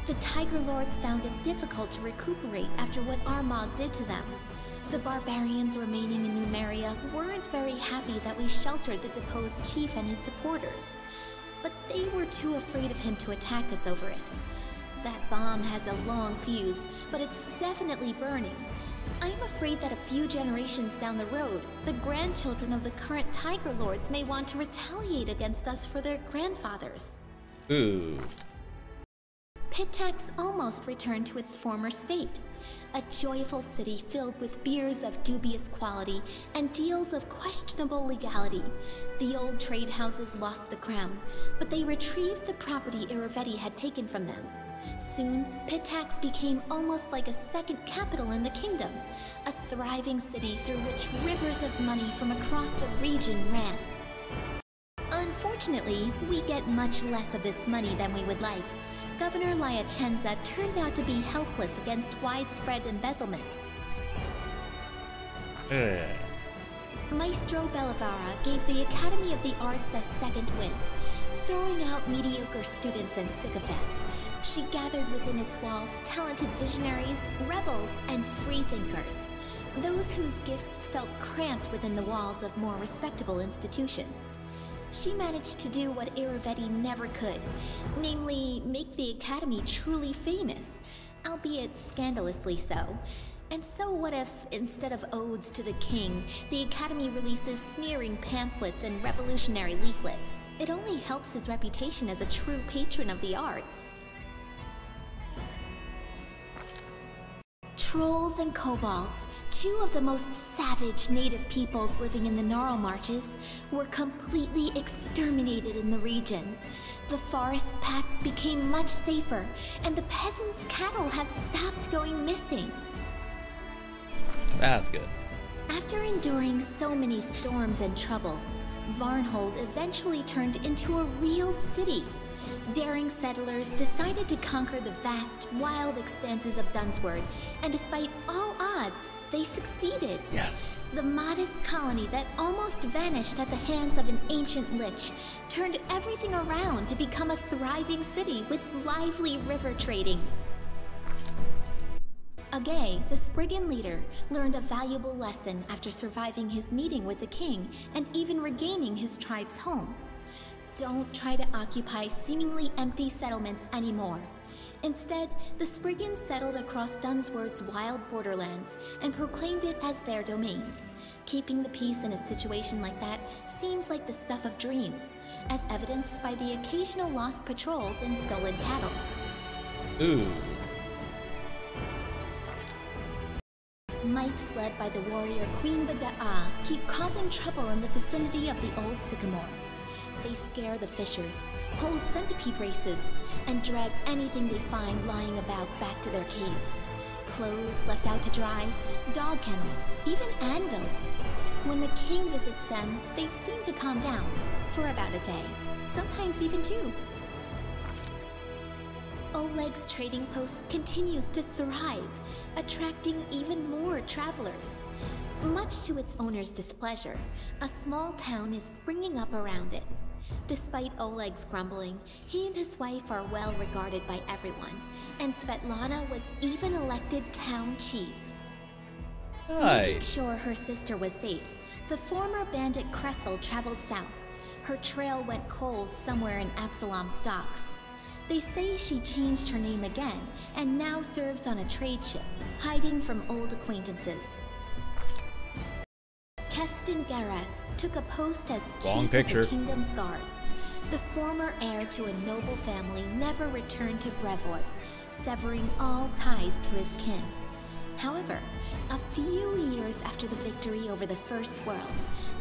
The Tiger Lords found it difficult to recuperate after what Armagh did to them. The barbarians remaining in Numeria weren't very happy that we sheltered the deposed chief and his supporters, but they were too afraid of him to attack us over it. That bomb has a long fuse, but it's definitely burning. I'm afraid that a few generations down the road, the grandchildren of the current Tiger Lords may want to retaliate against us for their grandfathers. Ooh. Pitax almost returned to its former state. A joyful city filled with beers of dubious quality and deals of questionable legality. The old trade houses lost the crown, but they retrieved the property Iravetti had taken from them. Soon, Pitax became almost like a second capital in the kingdom, a thriving city through which rivers of money from across the region ran. Unfortunately, we get much less of this money than we would like. Governor Liachenza turned out to be helpless against widespread embezzlement. Maestro Bellavara gave the Academy of the Arts a second wind, throwing out mediocre students and sycophants. She gathered within its walls talented visionaries, rebels, and freethinkers, those whose gifts felt cramped within the walls of more respectable institutions. She managed to do what Iravetti never could, namely, make the Academy truly famous, albeit scandalously so. And so what if, instead of odes to the king, the Academy releases sneering pamphlets and revolutionary leaflets? It only helps his reputation as a true patron of the arts. Trolls and kobolds, two of the most savage native peoples living in the Gnarl Marches, were completely exterminated in the region. The forest paths became much safer, and the peasants' cattle have stopped going missing. That's good. After enduring so many storms and troubles, Varnhold eventually turned into a real city. Daring settlers decided to conquer the vast, wild expanses of Dunsword, and despite all odds, they succeeded. Yes. The modest colony that almost vanished at the hands of an ancient lich turned everything around to become a thriving city with lively river trading. Agay, the Spriggan leader, learned a valuable lesson after surviving his meeting with the king and even regaining his tribe's home. Don't try to occupy seemingly empty settlements anymore. Instead, the Spriggans settled across Dunsword's wild borderlands and proclaimed it as their domain. Keeping the peace in a situation like that seems like the stuff of dreams, as evidenced by the occasional lost patrols and stolen cattle. Ooh. Mites led by the warrior Queen Bada'a keep causing trouble in the vicinity of the old sycamore. They scare the fishers, hold centipede races, and drag anything they find lying about back to their caves. Clothes left out to dry, dog kennels, even anvils. When the king visits them, they seem to calm down, for about a day, sometimes even two. Oleg's trading post continues to thrive, attracting even more travelers. Much to its owner's displeasure, a small town is springing up around it. Despite Oleg's grumbling, he and his wife are well regarded by everyone, and Svetlana was even elected town chief. Making Nice. sure her sister was safe, the former bandit Kressel traveled south. Her trail went cold somewhere in Absalom's docks. They say she changed her name again and now serves on a trade ship, hiding from old acquaintances. Keston Garas took a post as Wrong chief picture. of the Kingdom's Guard. The former heir to a noble family never returned to Brevoy, severing all ties to his kin. However, a few years after the victory over the First World,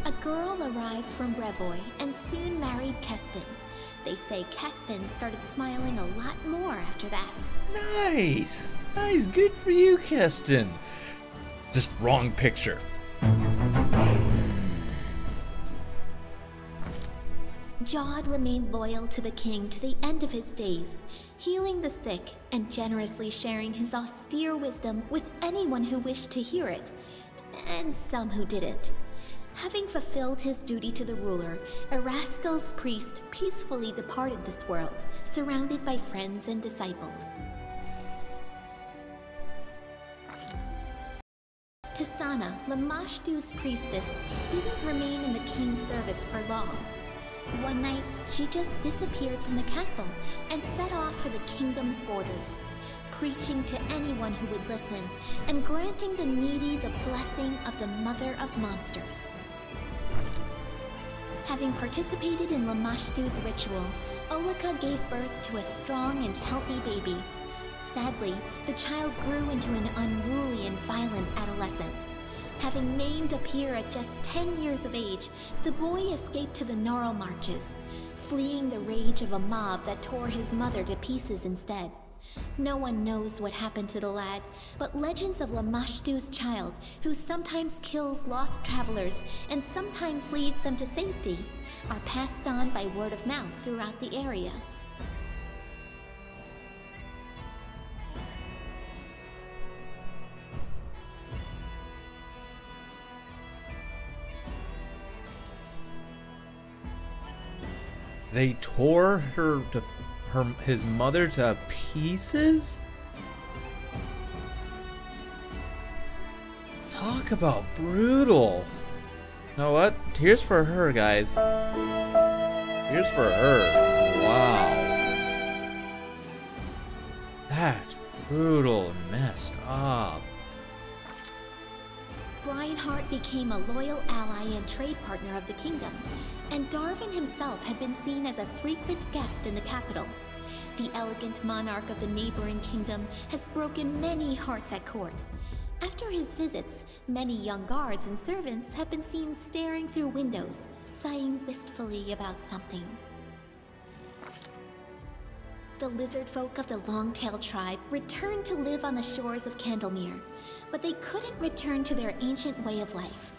a girl arrived from Brevoy and soon married Keston. They say Keston started smiling a lot more after that. Nice. Nice. Good for you, Keston. Just wrong picture. Jod remained loyal to the king to the end of his days, healing the sick and generously sharing his austere wisdom with anyone who wished to hear it, and some who didn't. Having fulfilled his duty to the ruler, Erastil's priest peacefully departed this world, surrounded by friends and disciples. Kasana, Lamashtu's priestess, didn't remain in the king's service for long. One night, she just disappeared from the castle and set off for the kingdom's borders, preaching to anyone who would listen and granting the needy the blessing of the Mother of Monsters. Having participated in Lamashtu's ritual, Olika gave birth to a strong and healthy baby. Sadly, the child grew into an unruly and violent adolescent. Having maimed a peer at just 10 years of age, the boy escaped to the Norrell Marches, fleeing the rage of a mob that tore his mother to pieces instead. No one knows what happened to the lad, but legends of Lamashtu's child, who sometimes kills lost travelers and sometimes leads them to safety, are passed on by word of mouth throughout the area. They tore his mother to pieces? Talk about brutal. You know what? Here's for her, guys. Here's for her. Wow. That's brutal and messed up. Breinhardt became a loyal ally and trade partner of the kingdom, and Darwin himself had been seen as a frequent guest in the capital. The elegant monarch of the neighboring kingdom has broken many hearts at court. After his visits, many young guards and servants have been seen staring through windows, sighing wistfully about something. The lizard folk of the Longtail tribe returned to live on the shores of Candlemere, but they couldn't return to their ancient way of life.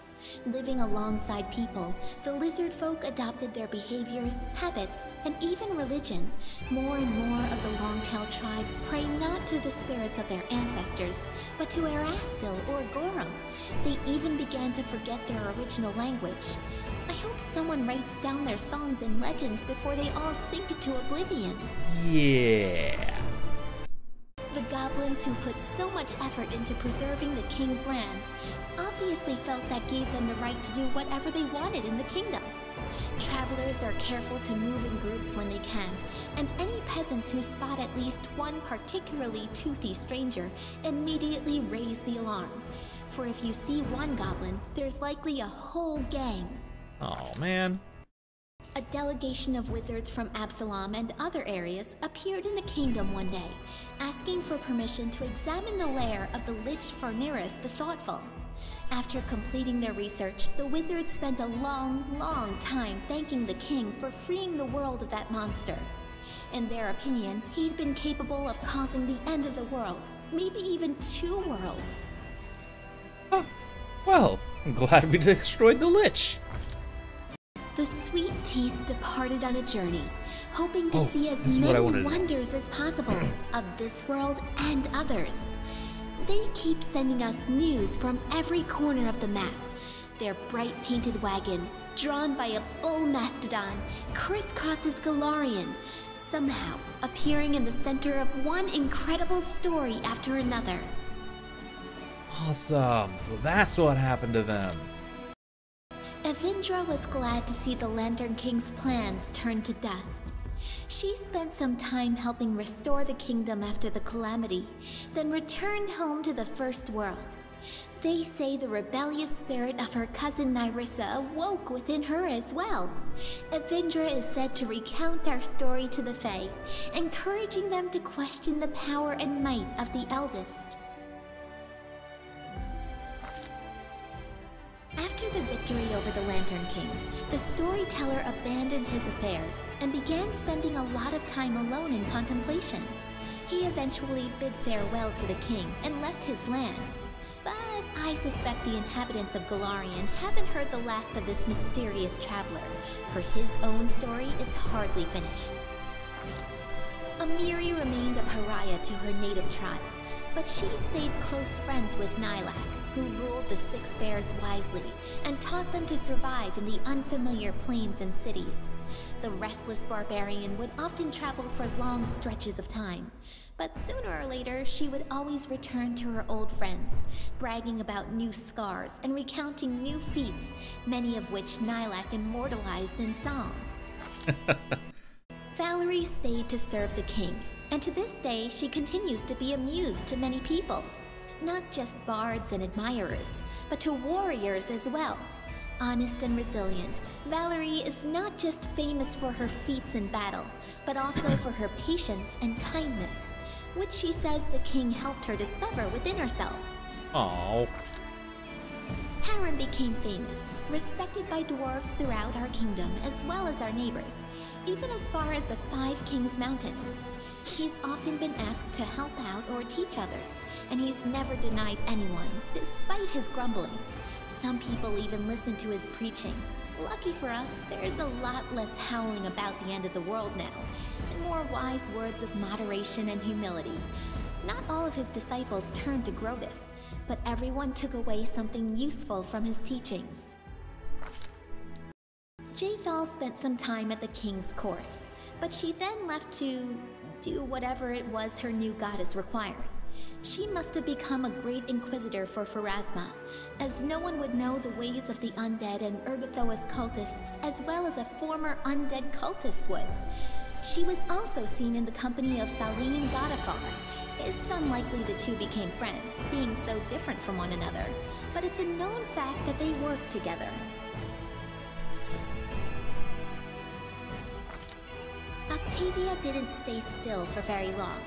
Living alongside people, the lizard folk adopted their behaviors, habits, and even religion. More and more of the Longtail tribe pray not to the spirits of their ancestors, but to Erastil or Gorum. They even began to forget their original language. I hope someone writes down their songs and legends before they all sink into oblivion. Yeah. The goblins who put so much effort into preserving the king's lands obviously felt that gave them the right to do whatever they wanted in the kingdom. Travelers are careful to move in groups when they can, and any peasants who spot at least one particularly toothy stranger immediately raise the alarm. For if you see one goblin, there's likely a whole gang. Oh man. A delegation of wizards from Absalom and other areas appeared in the kingdom one day, asking for permission to examine the lair of the Lich Farneris the Thoughtful. After completing their research, the wizards spent a long time thanking the king for freeing the world of that monster. In their opinion, he'd been capable of causing the end of the world, maybe even 2 worlds. Oh, well, I'm glad we destroyed the Lich. The sweet teeth departed on a journey, hoping to see as many wonders as possible of this world and others. They keep sending us news from every corner of the map. Their bright painted wagon, drawn by a bull mastodon, crisscrosses Galarian, somehow appearing in the center of one incredible story after another. Awesome, so that's what happened to them. Evindra was glad to see the Lantern King's plans turn to dust. She spent some time helping restore the kingdom after the calamity, then returned home to the First World. They say the rebellious spirit of her cousin Nyrissa awoke within her as well. Evindra is said to recount our story to the Fae, encouraging them to question the power and might of the eldest. After the victory over the Lantern King, the storyteller abandoned his affairs and began spending a lot of time alone in contemplation. He eventually bid farewell to the king and left his lands. But I suspect the inhabitants of Galarian haven't heard the last of this mysterious traveler, for his own story is hardly finished. Amiri remained a pariah to her native tribe, but she stayed close friends with Nylak, who ruled the Six Bears wisely and taught them to survive in the unfamiliar plains and cities. The restless barbarian would often travel for long stretches of time, but sooner or later she would always return to her old friends, bragging about new scars and recounting new feats, many of which Nylak immortalized in song. Valerie stayed to serve the king, and to this day she continues to be a muse to many people. Not just bards and admirers, but to warriors as well. Honest and resilient, Valerie is not just famous for her feats in battle, but also for her patience and kindness, which she says the king helped her discover within herself. Aww. Harren became famous, respected by dwarves throughout our kingdom as well as our neighbors, even as far as the 5 Kings Mountains. He's often been asked to help out or teach others, and he's never denied anyone, despite his grumbling. Some people even listen to his preaching. Lucky for us, there's a lot less howling about the end of the world now, and more wise words of moderation and humility. Not all of his disciples turned to Grotus, but everyone took away something useful from his teachings. Jaethal spent some time at the king's court, but she then left to do whatever it was her new goddess required. She must have become a great inquisitor for Pharasma, as no one would know the ways of the undead and Urgathoa's cultists as well as a former undead cultist would. She was also seen in the company of Salim Godafar. It's unlikely the two became friends, being so different from one another, but it's a known fact that they worked together. Octavia didn't stay still for very long.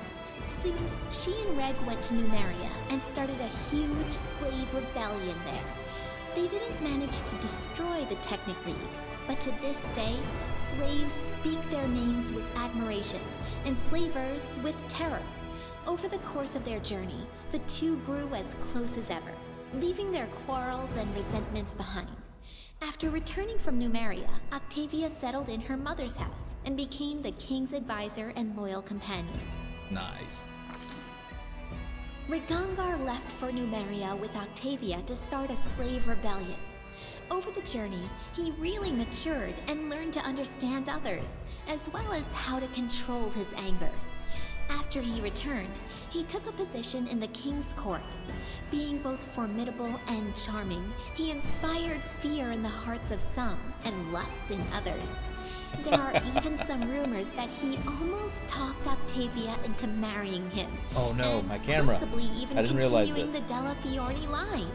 Soon, she and Reg went to Numeria and started a huge slave rebellion there. They didn't manage to destroy the Technic League, But to this day, slaves speak their names with admiration, and slavers with terror. Over the course of their journey, the two grew as close as ever, leaving their quarrels and resentments behind. After returning from Numeria, Octavia settled in her mother's house and became the king's advisor and loyal companion. Nice. Rigangar left for Numeria with Octavia to start a slave rebellion. Over the journey, he really matured and learned to understand others, as well as how to control his anger. After he returned, he took a position in the king's court. Being both formidable and charming, he inspired fear in the hearts of some and lust in others. There are even some rumors that he almost talked Octavia into marrying him. Oh no, and my camera. Possibly even I didn't realize continuing this. the Della Fiorni line.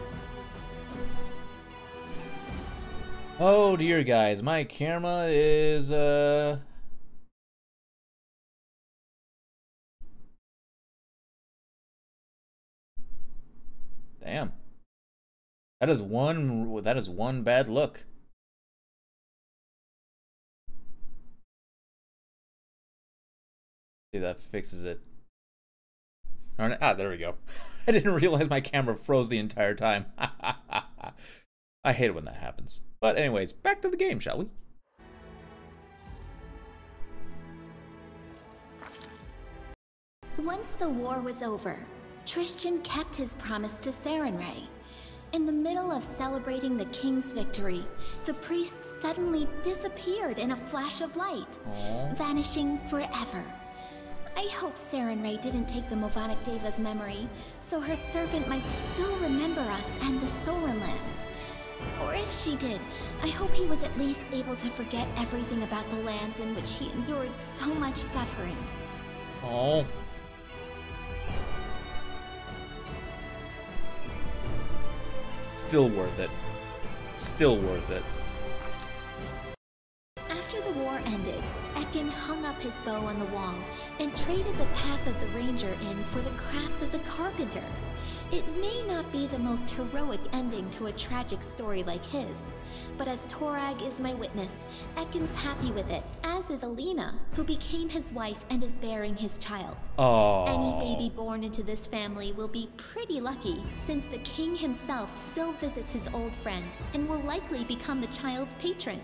Oh dear, guys, my camera is damn. That is one bad look. See, that fixes it. Ah, there we go. I didn't realize my camera froze the entire time. I hate it when that happens. But anyways, back to the game, shall we? Once the war was over, Tristan kept his promise to Sarenrae. In the middle of celebrating the king's victory, the priest suddenly disappeared in a flash of light, vanishing forever. I hope Sarenrae didn't take the Movonic Deva's memory, so her servant might still remember us and the Stolen Lands. Or if she did, I hope he was at least able to forget everything about the lands in which he endured so much suffering. Oh. Still worth it. Still worth it. After the war ended, Ekin hung up his bow on the wall and traded the path of the ranger in for the craft of the carpenter. It may not be the most heroic ending to a tragic story like his, but as Torag is my witness, Ekin's happy with it, as is Alina, who became his wife and is bearing his child. Oh. Any baby born into this family will be pretty lucky, since the king himself still visits his old friend and will likely become the child's patron.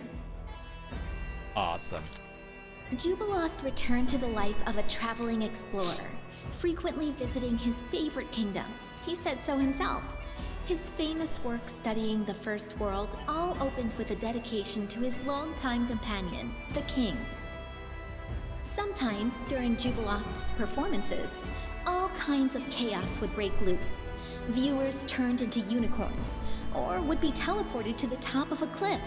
Awesome. Jubilost returned to the life of a traveling explorer, frequently visiting his favorite kingdom. He said so himself. His famous work studying the First World all opened with a dedication to his longtime companion, the king. Sometimes, during Jubilost's performances, all kinds of chaos would break loose. Viewers turned into unicorns, or would be teleported to the top of a cliff.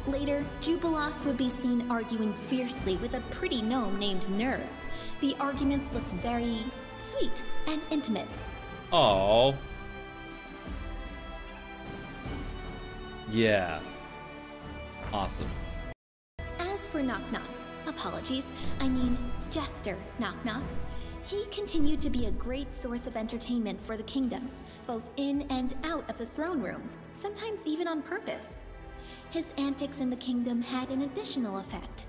Later, Jubilost would be seen arguing fiercely with a pretty gnome named Nur. The arguments looked very sweet and intimate. Oh. Yeah. Awesome. As for Knock Knock, apologies, I mean Jester Knock Knock, he continued to be a great source of entertainment for the kingdom, both in and out of the throne room, sometimes even on purpose. His antics in the kingdom had an additional effect.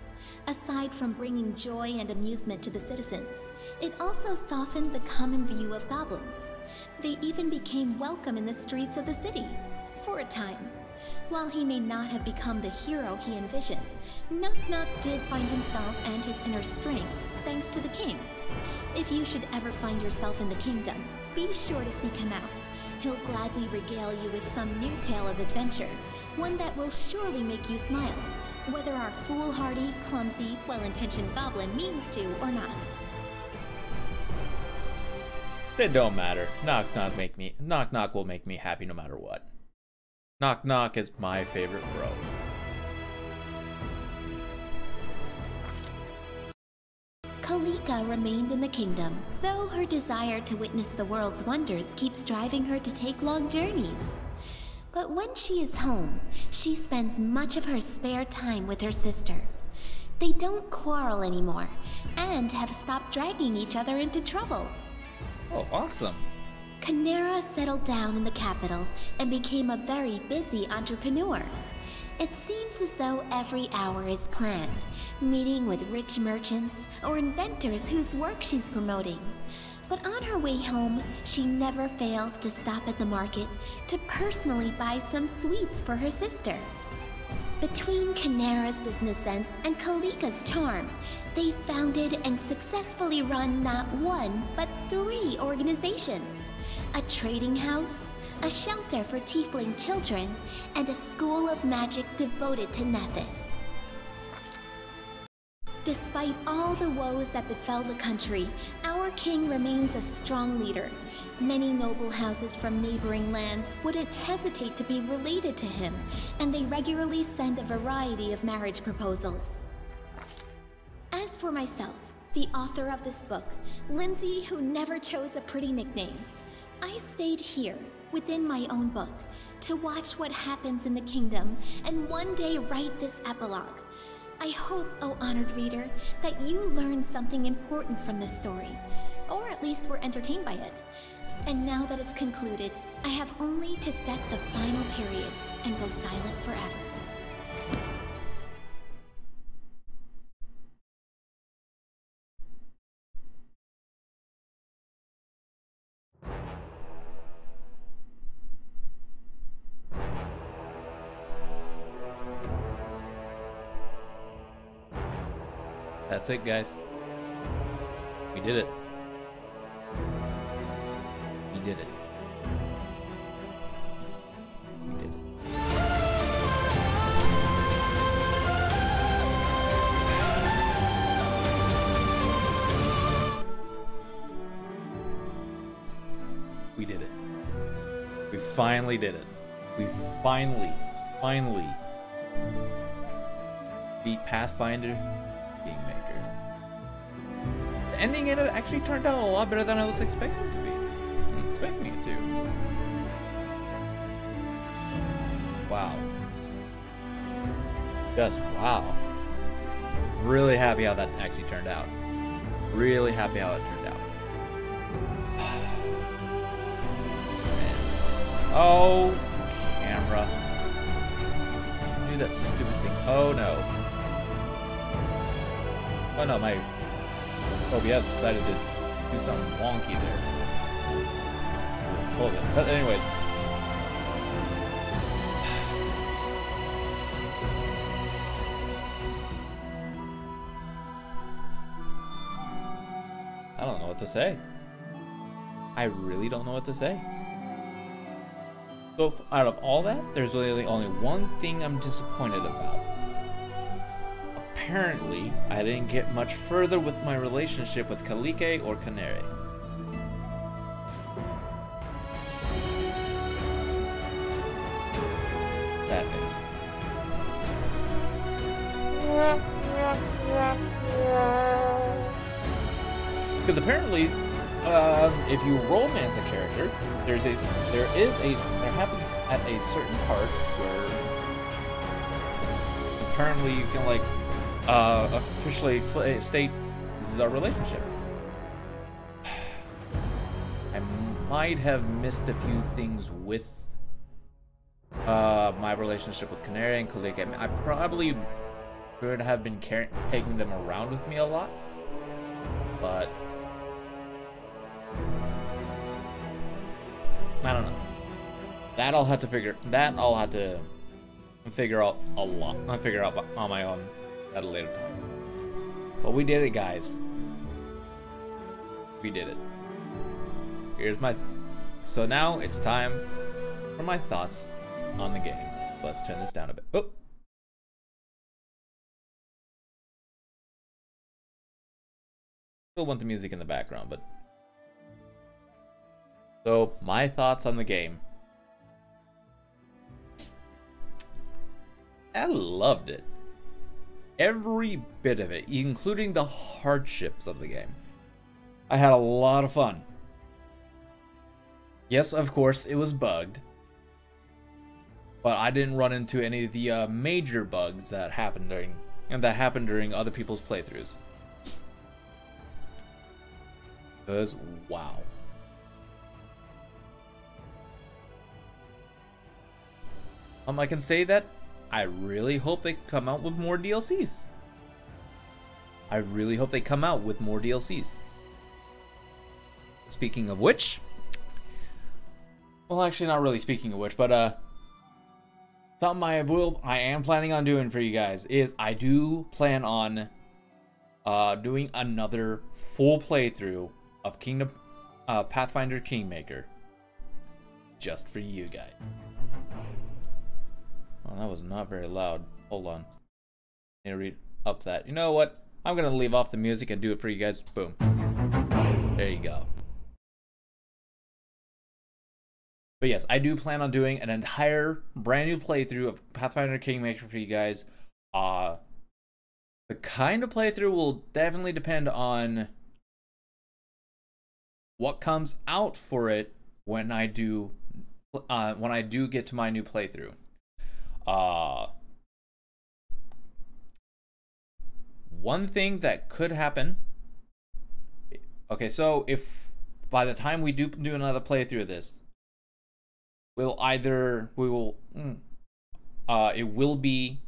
Aside from bringing joy and amusement to the citizens, it also softened the common view of goblins. They even became welcome in the streets of the city, for a time. While he may not have become the hero he envisioned, Knock Knock did find himself and his inner strengths thanks to the king. If you should ever find yourself in the kingdom, be sure to seek him out. He'll gladly regale you with some new tale of adventure, one that will surely make you smile, whether our foolhardy, clumsy, well-intentioned goblin means to or not. It don't matter. Knock Knock will make me happy no matter what. Knock Knock is my favorite bro. Kalika remained in the kingdom, though her desire to witness the world's wonders keeps driving her to take long journeys. But when she is home, she spends much of her spare time with her sister. They don't quarrel anymore, and have stopped dragging each other into trouble. Oh, awesome. Canera settled down in the capital and became a very busy entrepreneur. It seems as though every hour is planned, meeting with rich merchants or inventors whose work she's promoting. But on her way home, she never fails to stop at the market to personally buy some sweets for her sister. Between Canera's business sense and Kalika's charm, they founded and successfully run not one, but 3 organizations. A trading house, a shelter for tiefling children, and a school of magic devoted to Nethys. Despite all the woes that befell the country, our king remains a strong leader. Many noble houses from neighboring lands wouldn't hesitate to be related to him, and they regularly send a variety of marriage proposals. As for myself, the author of this book, Lindsay, who never chose a pretty nickname, I stayed here, within my own book, to watch what happens in the kingdom and one day write this epilogue. I hope, O honored reader, that you learned something important from this story, or at least were entertained by it. And now that it's concluded, I have only to set the final period and go silent forever. That's it, guys. We did it. We did it. We did it. We did it. We finally did it. We finally beat Pathfinder, Kingmaker. The ending in it actually turned out a lot better than I was expecting it to be. I'm expecting it to. Wow. Just wow. Really happy how that actually turned out. Really happy how it turned out. Oh, camera. Do that stupid thing. Oh no. Oh no, my OBS decided to do something wonky there. Hold it. But anyways. I don't know what to say. I really don't know what to say. So out of all that, there's really only one thing I'm disappointed about. Apparently, I didn't get much further with my relationship with Kalike or Canere. That is. Because apparently, if you romance a character, there happens at a certain part where apparently you can like officially state this is our relationship. I might have missed a few things with my relationship with Canary and Kalike. I probably could have been taking them around with me a lot, but I don't know. That I'll have to figure out a lot. I'll figure out on my own at a later time. But we did it, guys. We did it. So now it's time for my thoughts on the game. Let's turn this down a bit. Oh. Still want the music in the background, but so my thoughts on the game. I loved it. Every bit of it, including the hardships of the game. I had a lot of fun. Yes, of course, it was bugged. But I didn't run into any of the major bugs that happened during other people's playthroughs. Because, wow. I can say that I really hope they come out with more DLCs. I really hope they come out with more DLCs. Speaking of which, well, actually not really speaking of which, but something I am planning on doing for you guys is I do plan on doing another full playthrough of Pathfinder Kingmaker just for you guys. Well, that was not very loud. Hold on. I need to read up that. You know what? I'm gonna leave off the music and do it for you guys. Boom. There you go. But yes, I do plan on doing an entire brand new playthrough of Pathfinder Kingmaker for you guys. The kind of playthrough will definitely depend on what comes out for it when I do get to my new playthrough. One thing that could happen. Okay, so if by the time we do another playthrough of this, it will be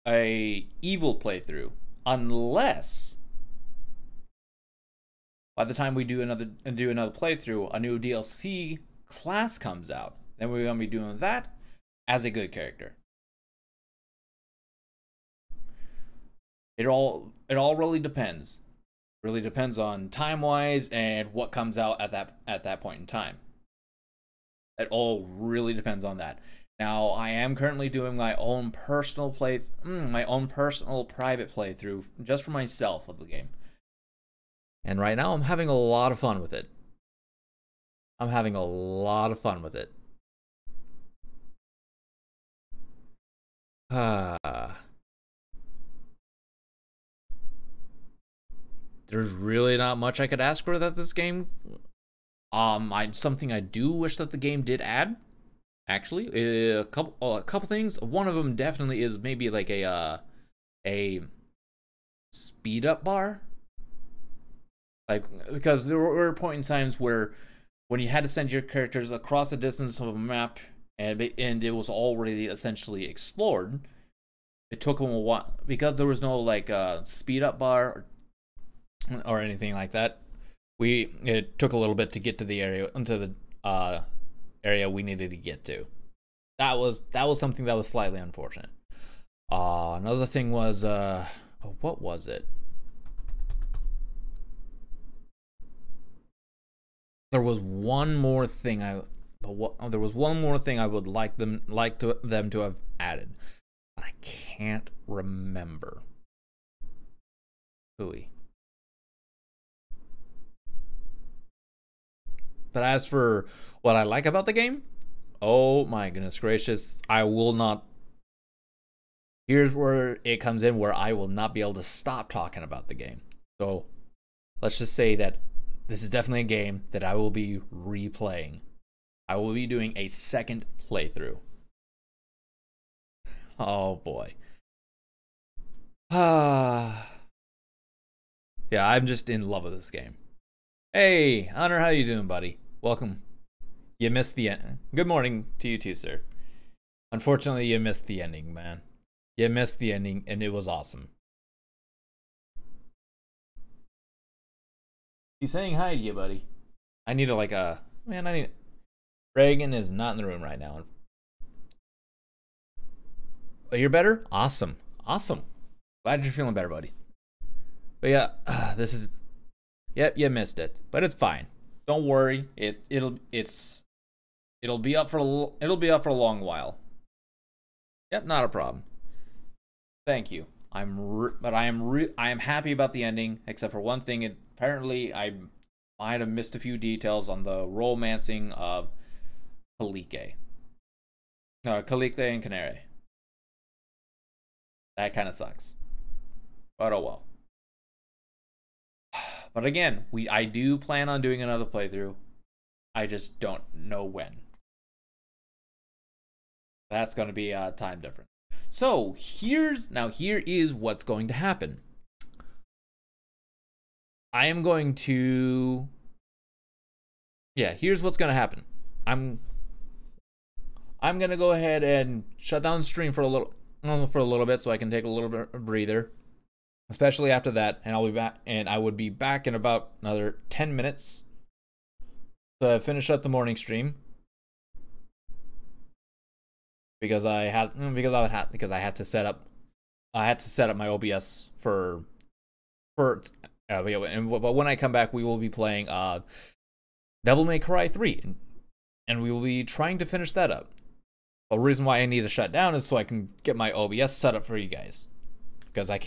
a evil playthrough, unless by the time we do another playthrough, a new DLC class comes out. Then we're gonna be doing that as a good character. It all really depends. Really depends on time-wise and what comes out at that point in time. It all really depends on that. Now, I am currently doing my own personal private playthrough just for myself of the game. And right now I'm having a lot of fun with it. There's really not much I could ask for that this game. Something I do wish that the game did add. Actually, a couple things. One of them definitely is maybe like a speed up bar. Like, because there were points in times where when you had to send your characters across the distance of a map and it was already essentially explored, it took them a while because there was no like speed up bar or anything like that. It took a little bit to get to the area, into the area we needed to get to. That was something that was slightly unfortunate. Another thing was what was it? There was one more thing I would like them to have added, but I can't remember. Hooey. But as for what I like about the game, oh my goodness gracious, I will not. Here's where it comes in, where I will not be able to stop talking about the game. So let's just say that this is definitely a game that I will be replaying. I will be doing a second playthrough. Oh boy. Yeah, I'm just in love with this game. Hey, Hunter, how you doing, buddy? Welcome. You missed the end. Good morning to you too, sir. Unfortunately, you missed the ending, man. You missed the ending, and it was awesome. He's saying hi to you, buddy. I need to Reagan is not in the room right now. Oh, you're better? Awesome. Awesome. Glad you're feeling better, buddy. But yeah, yep, you missed it, but it's fine. Don't worry. It'll be up for a long while. Yep, not a problem. Thank you. I am happy about the ending, except for one thing. Apparently, I might have missed a few details on the romancing of Kalike. No, Kalike and Canary. That kind of sucks. But oh well. But again, I do plan on doing another playthrough. I just don't know when. That's going to be a time difference. So here is what's going to happen. Here's what's going to happen. I'm gonna go ahead and shut down the stream for a little bit, so I can take a little bit of breather, especially after that. And I'll be back, and I would be back in about another 10 minutes to finish up the morning stream, because I had to set up my OBS for but when I come back, we will be playing Devil May Cry 3, and we will be trying to finish that up. The reason why I need to shut down is so I can get my OBS set up for you guys, because I can't